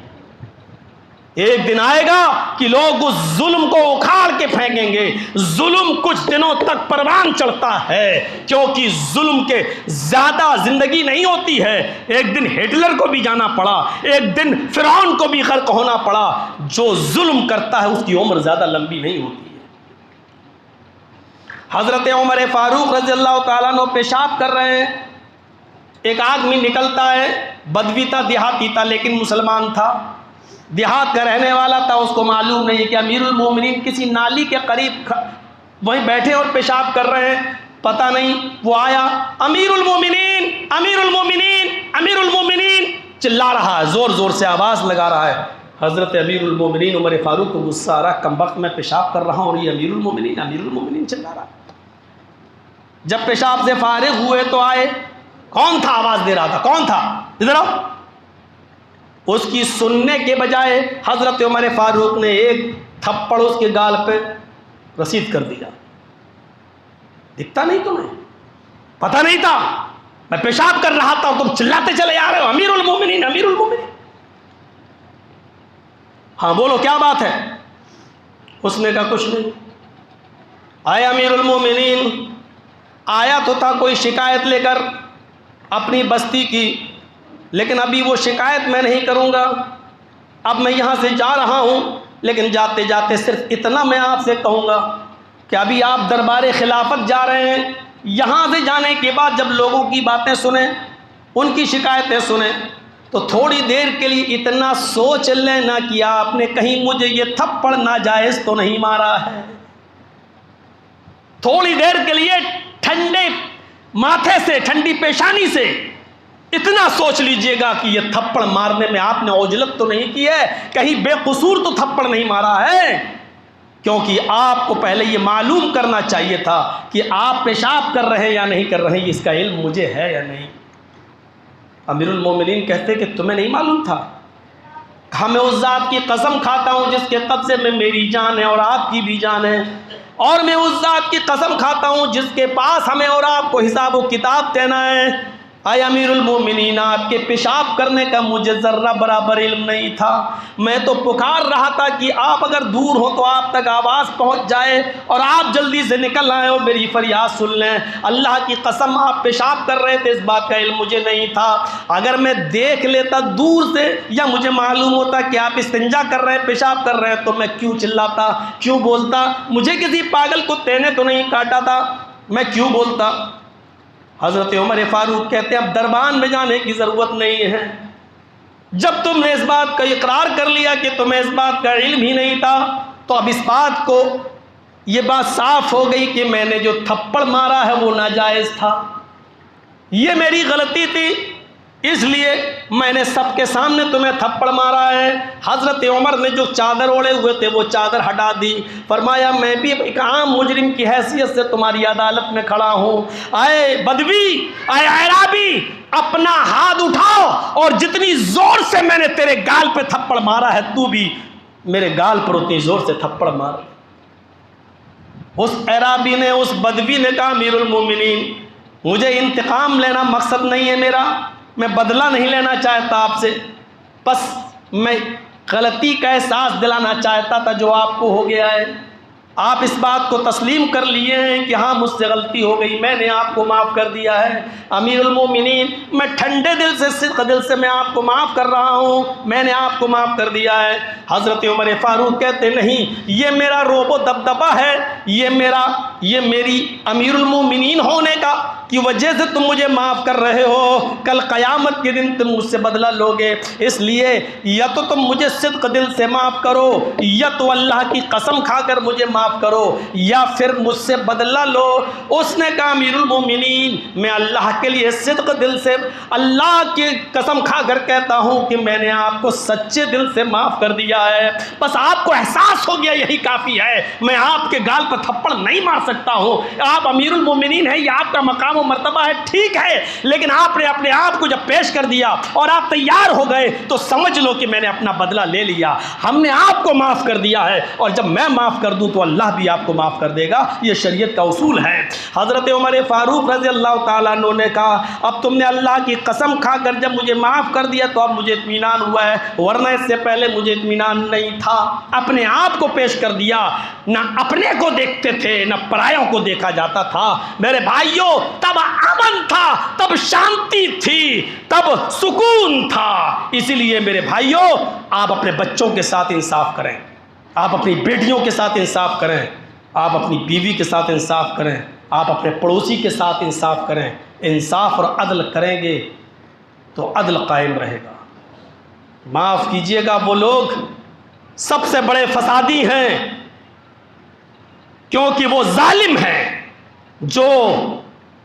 एक दिन आएगा कि लोग उस जुल्म को उखाड़ के फेंकेंगे। जुल्म कुछ दिनों तक परवान चढ़ता है, क्योंकि जुल्म के ज्यादा जिंदगी नहीं होती है। एक दिन हिटलर को भी जाना पड़ा, एक दिन फिरौन को भी गर्क होना पड़ा। जो जुल्म करता है उसकी उम्र ज्यादा लंबी नहीं होती है। हजरत उमर फारूक रज़ी अल्लाह ताला अन्हु पेशाब कर रहे हैं, एक आदमी निकलता है, बदवी था, देहाती था, लेकिन मुसलमान था, देहात का रहने वाला था। उसको मालूम नहीं कि अमीरुल मोमिनीन किसी नाली के करीब वहीं बैठे और पेशाब कर रहे हैं, पता नहीं। वो आया, अमीरुल मोमिनीन, अमीरुल मोमिनीन, अमीरुल मोमिनीन चिल्ला रहा है, जोर जोर से आवाज़ लगा रहा है। हज़रत अमीरुल मोमिनीन उमर फारूक को गुस्सा आ रहा, कमबख्त मैं पेशाब कर रहा हूँ और ये अमीरुल मोमिनीन चिल्ला रहा। जब पेशाब से फारिग हुए तो आए, कौन था आवाज़ दे रहा था, कौन था, इधर आओ। उसकी सुनने के बजाय हज़रत उमर फारूक ने एक थप्पड़ उसके गाल पे रसीद कर दिया। दिखता नहीं तुम्हें, पता नहीं था मैं पेशाब कर रहा था, तुम चिल्लाते चले आ रहे हो अमीरुल मोमिनीन, अमीरुल मोमिनीन। हाँ बोलो क्या बात है। उसने कहा कुछ नहीं। आए अमीरुल मोमिनीन, आया तो था कोई शिकायत लेकर अपनी बस्ती की, लेकिन अभी वो शिकायत मैं नहीं करूँगा। अब मैं यहाँ से जा रहा हूँ, लेकिन जाते जाते सिर्फ इतना मैं आपसे कहूँगा कि अभी आप दरबार खिलाफत जा रहे हैं। यहाँ से जाने के बाद जब लोगों की बातें सुने, उनकी शिकायतें सुने, तो थोड़ी देर के लिए इतना सोच लेना कि आपने कहीं मुझे ये थप्पड़ नाजायज़ तो नहीं मारा है। थोड़ी देर के लिए ठंडे माथे से, ठंडी पेशानी से इतना सोच लीजिएगा कि ये थप्पड़ मारने में आपने ओजलत तो नहीं की है, कहीं बेकसूर तो थप्पड़ नहीं मारा है। क्योंकि आपको पहले ये मालूम करना चाहिए था कि आप पेशाब कर रहे हैं या नहीं कर रहे हैं, इसका इल्म मुझे है या नहीं। अमीरुल मोमिनीन कहते कि तुम्हें नहीं मालूम था। हमें उस ज़ात की कसम खाता हूँ जिसके कब्ज़े में मेरी जान है और आपकी भी जान है, और मैं उस ज़ात की कसम खाता हूँ जिसके पास हमें और आपको हिसाब व किताब देना है। आए अमीरुल मोमिनीन, आपके पेशाब करने का मुझे ज़र्रा बराबर इल्म नहीं था। मैं तो पुकार रहा था कि आप अगर दूर हो तो आप तक आवाज़ पहुंच जाए और आप जल्दी से निकल आए और मेरी फरियाद सुन लें। अल्लाह की कसम आप पेशाब कर रहे थे, इस बात का इल्म मुझे नहीं था। अगर मैं देख लेता दूर से या मुझे मालूम होता कि आप इस्तिंजा कर रहे हैं, पेशाब कर रहे हैं, तो मैं क्यों चिल्लाता, क्यों बोलता। मुझे किसी पागल कुत्ते ने तो नहीं काटा था, मैं क्यों बोलता। हज़रत उमर फारूक कहते हैं अब दरबार में जाने की ज़रूरत नहीं है। जब तुमने इस बात का इकरार कर लिया कि तुम्हें इस बात का इल्म ही नहीं था, तो अब इस बात को ये बात साफ हो गई कि मैंने जो थप्पड़ मारा है वो नाजायज़ था, ये मेरी गलती थी, इसलिए मैंने सबके सामने तुम्हें थप्पड़ मारा है। हज़रत उमर ने जो चादर ओढ़े हुए थे वो चादर हटा दी। फरमाया मैं भी एक आम मुजरिम की हैसियत से तुम्हारी अदालत में खड़ा हूँ। आए बदवी, आए अराबी, अपना हाथ उठाओ और जितनी ज़ोर से मैंने तेरे गाल पे थप्पड़ मारा है, तू भी मेरे गाल पर उतनी ज़ोर से थप्पड़ मार। उस अराबी ने, उस बदवी ने कहा अमीरुल मोमिनीन, मुझे इंतकाम लेना मकसद नहीं है मेरा, मैं बदला नहीं लेना चाहता आपसे, बस मैं गलती का एहसास दिलाना चाहता था जो आपको हो गया है। आप इस बात को तस्लीम कर लिए हैं कि हाँ मुझसे गलती हो गई, मैंने आपको माफ़ कर दिया है। अमीरुल मोमिनीन, मैं ठंडे दिल से, सिद्क़ दिल से मैं आपको माफ़ कर रहा हूँ, मैंने आपको माफ़ कर दिया है। हज़रत उमर फारूक कहते नहीं, ये मेरा रोबो दबदबा है, ये मेरी अमीरुल मोमिनीन होने का की वजह से तुम मुझे माफ़ कर रहे हो। कल क़यामत के दिन तुम मुझसे बदला लोगे, इसलिए या तो तुम मुझे सिद्क़ दिल से माफ़ करो या तो अल्लाह की कसम खाकर मुझे माफ़ माफ़ करो या फिर मुझसे बदला लो। उसने कहा अमीरुल मोमिनीन, मैं अल्लाह के लिए सिद्क दिल से, अल्लाह की कसम खाकर कहता हूँ कि मैंने आपको सच्चे दिल से माफ़ कर दिया है। बस आपको एहसास हो गया, यही काफ़ी है। मैं आपके गाल पर थप्पड़ नहीं मार सकता हूँ। आप अमीरुल मोमिनीन हैं, ये आपका मकाम और मर्तबा है, ठीक है, लेकिन आपने अपने आप को जब पेश कर दिया और आप तैयार हो गए तो समझ लो कि मैंने अपना बदला ले लिया। हमने आपको माफ़ कर दिया है और जब मैं माफ़ कर दूँ तो अल्लाह भी आपको माफ़ कर देगा। ये शरीयत का उसूल है। हज़रत उमर फारूक रज़ी अल्लाह ताला अन्हु ने कहा, अब तुमने अल्लाह की कसम खाकर जब मुझे माफ़ कर दिया तो अब मुझे इत्मीनान हुआ है, वरना इससे पहले मुझे इत्मीनान नहीं था। अपने आप को पेश कर दिया, ना अपने को देखते थे ना परायों को देखा जाता था। मेरे भाइयों, तब अमन था, तब शांति थी, तब सुकून था। इसीलिए मेरे भाइयों, आप अपने बच्चों के साथ इंसाफ करें, आप अपनी बेटियों के साथ इंसाफ करें, आप अपनी बीवी के साथ इंसाफ करें, आप अपने पड़ोसी के साथ इंसाफ करें। इंसाफ और अदल करेंगे तो अदल कायम रहेगा। माफ़ कीजिएगा, वो लोग सबसे बड़े फसादी हैं क्योंकि वो जालिम हैं जो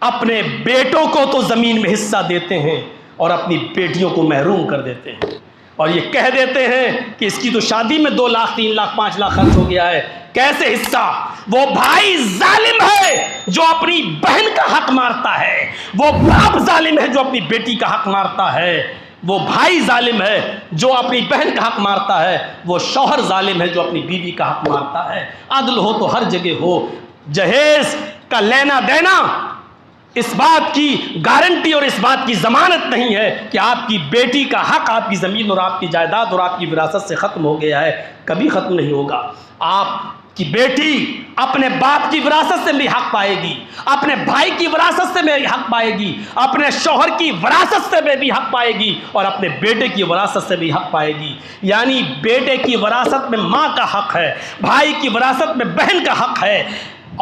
अपने बेटों को तो ज़मीन में हिस्सा देते हैं और अपनी बेटियों को महरूम कर देते हैं और ये कह देते हैं कि इसकी तो शादी में 2 लाख 3 लाख 5 लाख खर्च हो गया है, कैसे हिस्सा। वो भाई जालिम है जो अपनी बहन का हक मारता है, वो बाप जालिम है जो अपनी बेटी का हक मारता है, वो भाई जालिम है जो अपनी बहन का हक मारता है, वो शौहर जालिम है जो अपनी बीवी का हक मारता है। अदल हो तो हर जगह हो। जहेज का लेना देना इस बात की गारंटी और इस बात की ज़मानत नहीं है कि आपकी बेटी का हक आपकी ज़मीन और आपकी जायदाद और आपकी विरासत से ख़त्म हो गया है, कभी ख़त्म नहीं होगा। आपकी बेटी अपने बाप की विरासत से भी हक पाएगी, अपने भाई की विरासत से भी हक पाएगी, अपने शौहर की विरासत से भी हक पाएगी और अपने बेटे की विरासत से भी हक पाएगी। यानी बेटे की विरासत में माँ का हक है, भाई की विरासत में बहन का हक है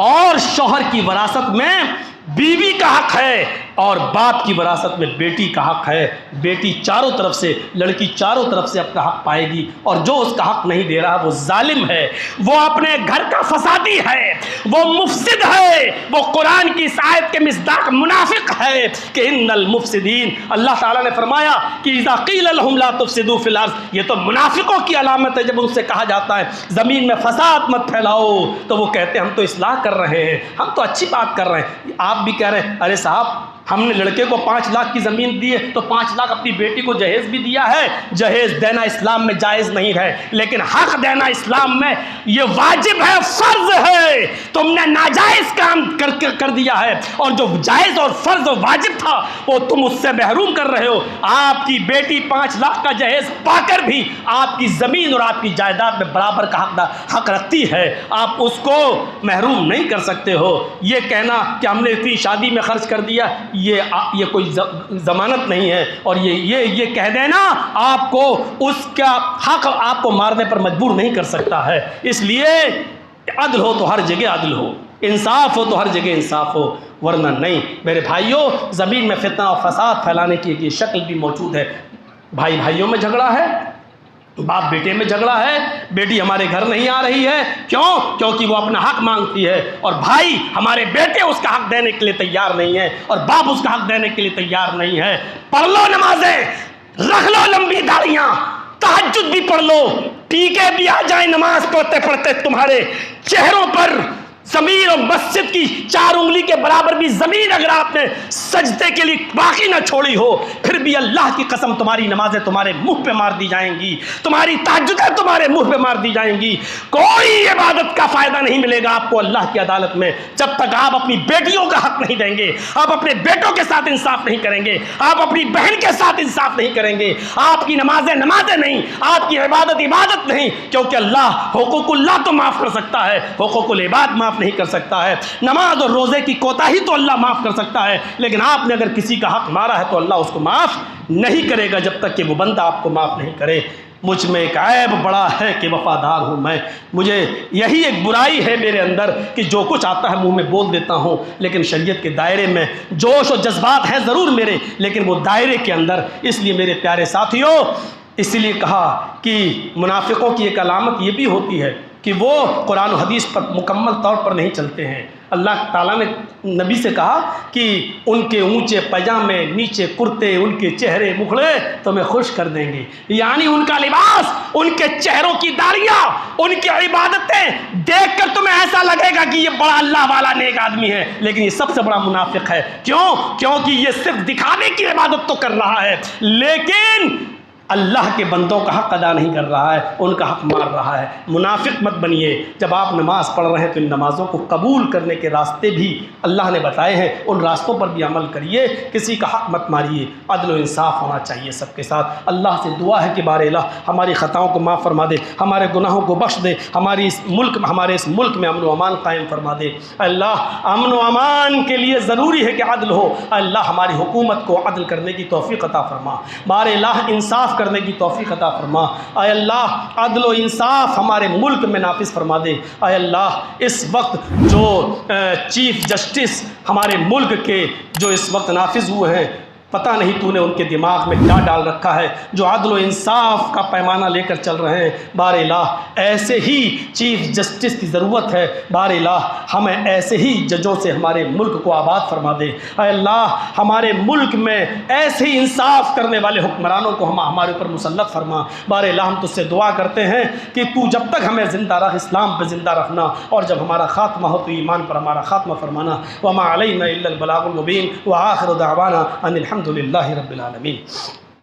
और शौहर की विरासत में बीवी का हक है और बाप की विरासत में बेटी का हक है। बेटी चारों तरफ से, लड़की चारों तरफ से अपना हक पाएगी और जो उसका हक नहीं दे रहा वो जालिम है, वो अपने घर का फसादी है, वो मुफसिद है, वो कुरान की इस आयत के मिस्दाक मुनाफिक है कि इन्नल मुफसिदीन, अल्लाह ताला ने फरमाया कि इज़ा क़ील लहुम ला तुफ़सिदू फ़िल अर्ज़, ये तो मुनाफिकों की अलामत है। जब उनसे कहा जाता है ज़मीन में फसाद मत फैलाओ तो वो कहते हैं हम तो इस्लाह कर रहे हैं, हम तो अच्छी बात कर रहे हैं। आप भी कह रहे हैं अरे साहब हमने लड़के को 5 लाख की ज़मीन दी है तो 5 लाख अपनी बेटी को जहेज़ भी दिया है। जहेज़ देना इस्लाम में जायज़ नहीं है, लेकिन हक देना इस्लाम में ये वाजिब है, फ़र्ज़ है। तुमने नाजायज़ काम कर दिया है और जो जायज़ और फ़र्ज़ और वाजिब था वो तुम उससे महरूम कर रहे हो। आपकी बेटी 5 लाख का जहेज़ पाकर भी आपकी ज़मीन और आपकी जायदाद में बराबर का हक रखती है, आप उसको महरूम नहीं कर सकते हो। ये कहना कि हमने इतनी शादी में खर्च कर दिया, ये कोई ज़मानत नहीं है और ये कह देना आपको उसका हक आपको मारने पर मजबूर नहीं कर सकता है। इसलिए अदल हो तो हर जगह अदल हो, इंसाफ हो तो हर जगह इंसाफ हो, वरना नहीं। मेरे भाइयों, ज़मीन में फितना और फसाद फैलाने की एक शक्ल भी मौजूद है। भाई भाइयों में झगड़ा है, बाप बेटे में झगड़ा है, बेटी हमारे घर नहीं आ रही है, क्यों? क्योंकि वो अपना हक मांगती है और भाई हमारे बेटे उसका हक देने के लिए तैयार नहीं है और बाप उसका हक देने के लिए तैयार नहीं है। पढ़ लो नमाजें, रख लो लंबी दाढ़ियां, तहज्जुद भी पढ़ लो, टीके भी आ जाए नमाज पढ़ते पढ़ते तुम्हारे चेहरों पर। ज़मीन और मस्जिद की 4 उंगली के बराबर भी ज़मीन अगर आपने सजदे के लिए बाकी ना छोड़ी हो, फिर भी अल्लाह की कसम तुम्हारी नमाजें तुम्हारे मुंह पे मार दी जाएंगी, तुम्हारी तहज्जुदें तुम्हारे मुंह पे मार दी जाएंगी। कोई इबादत का फ़ायदा नहीं मिलेगा आपको अल्लाह की अदालत में जब तक आप अपनी बेटियों का हक नहीं देंगे, आप अपने बेटों के साथ इंसाफ नहीं करेंगे, आप अपनी बहन के साथ इंसाफ नहीं करेंगे। आपकी नमाजें नमाजें नहीं, आपकी इबादत इबादत नहीं, क्योंकि अल्लाह हुकूकुल्लाह तो माफ़ कर सकता है, हुकूकुल इबाद माफ़ नहीं कर सकता है। नमाज और रोज़े की कोताही तो अल्लाह माफ़ कर सकता है, लेकिन आपने अगर किसी का हक मारा है तो अल्लाह उसको माफ़ नहीं करेगा जब तक कि वो बंदा आपको माफ़ नहीं करे। मुझ में एक ऐब बड़ा है कि वफ़ादार हूँ मैं, मुझे यही एक बुराई है मेरे अंदर कि जो कुछ आता है मुंह में बोल देता हूँ, लेकिन शरीयत के दायरे में जोश और जज्बात हैं ज़रूर मेरे, लेकिन वो दायरे के अंदर। इसलिए मेरे प्यारे साथियों, इसलिए कहा कि मुनाफिकों की एक अलामत ये भी होती है कि वो कुरान और हदीस पर मुकम्मल तौर पर नहीं चलते हैं। अल्लाह ताला ने नबी से कहा कि उनके ऊंचे पैजामे, नीचे कुर्ते, उनके चेहरे मुखड़े तुम्हें खुश कर देंगे, यानी उनका लिबास, उनके चेहरों की दाढ़ियाँ, उनकी इबादतें देखकर तुम्हें ऐसा लगेगा कि ये बड़ा अल्लाह वाला नेक आदमी है, लेकिन ये सबसे बड़ा मुनाफिक है। क्यों? क्योंकि ये सिर्फ दिखाने की इबादत तो कर रहा है, लेकिन अल्लाह के बंदों का हक़ अदा नहीं कर रहा है, उनका हक़ मार रहा है। मुनाफिक मत बनिए। जब आप नमाज़ पढ़ रहे हैं तो इन नमाज़ों को कबूल करने के रास्ते भी अल्लाह ने बताए हैं, उन रास्तों पर भी अमल करिए। किसी का हक़ मत मारिए। अदल व इंसाफ होना चाहिए सबके साथ। अल्लाह से दुआ है कि बारे अल्लाह हमारी ख़ताओं को माफ़ फरमा दे, हमारे गुनाहों को बख्श दे, हमारे इस मुल्क में अमन व अमान कायम फरमा दे। अल्लाह अमन व अमान के लिए ज़रूरी है कि अदल हो। अल्लाह हमारी हुकूमत को अदल करने की तौफ़ीक़ अता फरमा। बारे अल्लाह इंसाफ करने की तौफीक अता फरमा। आय अल्लाह अदल व इंसाफ हमारे मुल्क में नाफिज फरमा दे। आय अल्लाह इस वक्त जो चीफ जस्टिस हमारे मुल्क के जो इस वक्त नाफिज हुए हैं, पता नहीं तूने उनके दिमाग में क्या डाल रखा है, जो अदल व इंसाफ का पैमाना लेकर चल रहे हैं। बारे इलाह ऐसे ही चीफ जस्टिस की ज़रूरत है। बारे इलाह हमें ऐसे ही जजों से हमारे मुल्क को आबाद फरमा दे। ऐ अल्लाह हमारे मुल्क में ऐसे ही इंसाफ करने वाले हुक्मरानों को हमारे ऊपर मुसल्लत फरमा। बारे इलाह हम तुझसे दुआ करते हैं कि तू जब तक हमें ज़िंदा रख, इस्लाम पर ज़िंदा रखना, और जब हमारा ख़ात्मा हो तो ईमान पर हमारा ख़ात्मा फरमाना। वमा अलैना इल्लल बलागुल मुबीन व आखिरु दावाना अनिल हम्दुलिल्लाहि रब्बिल आलमीन।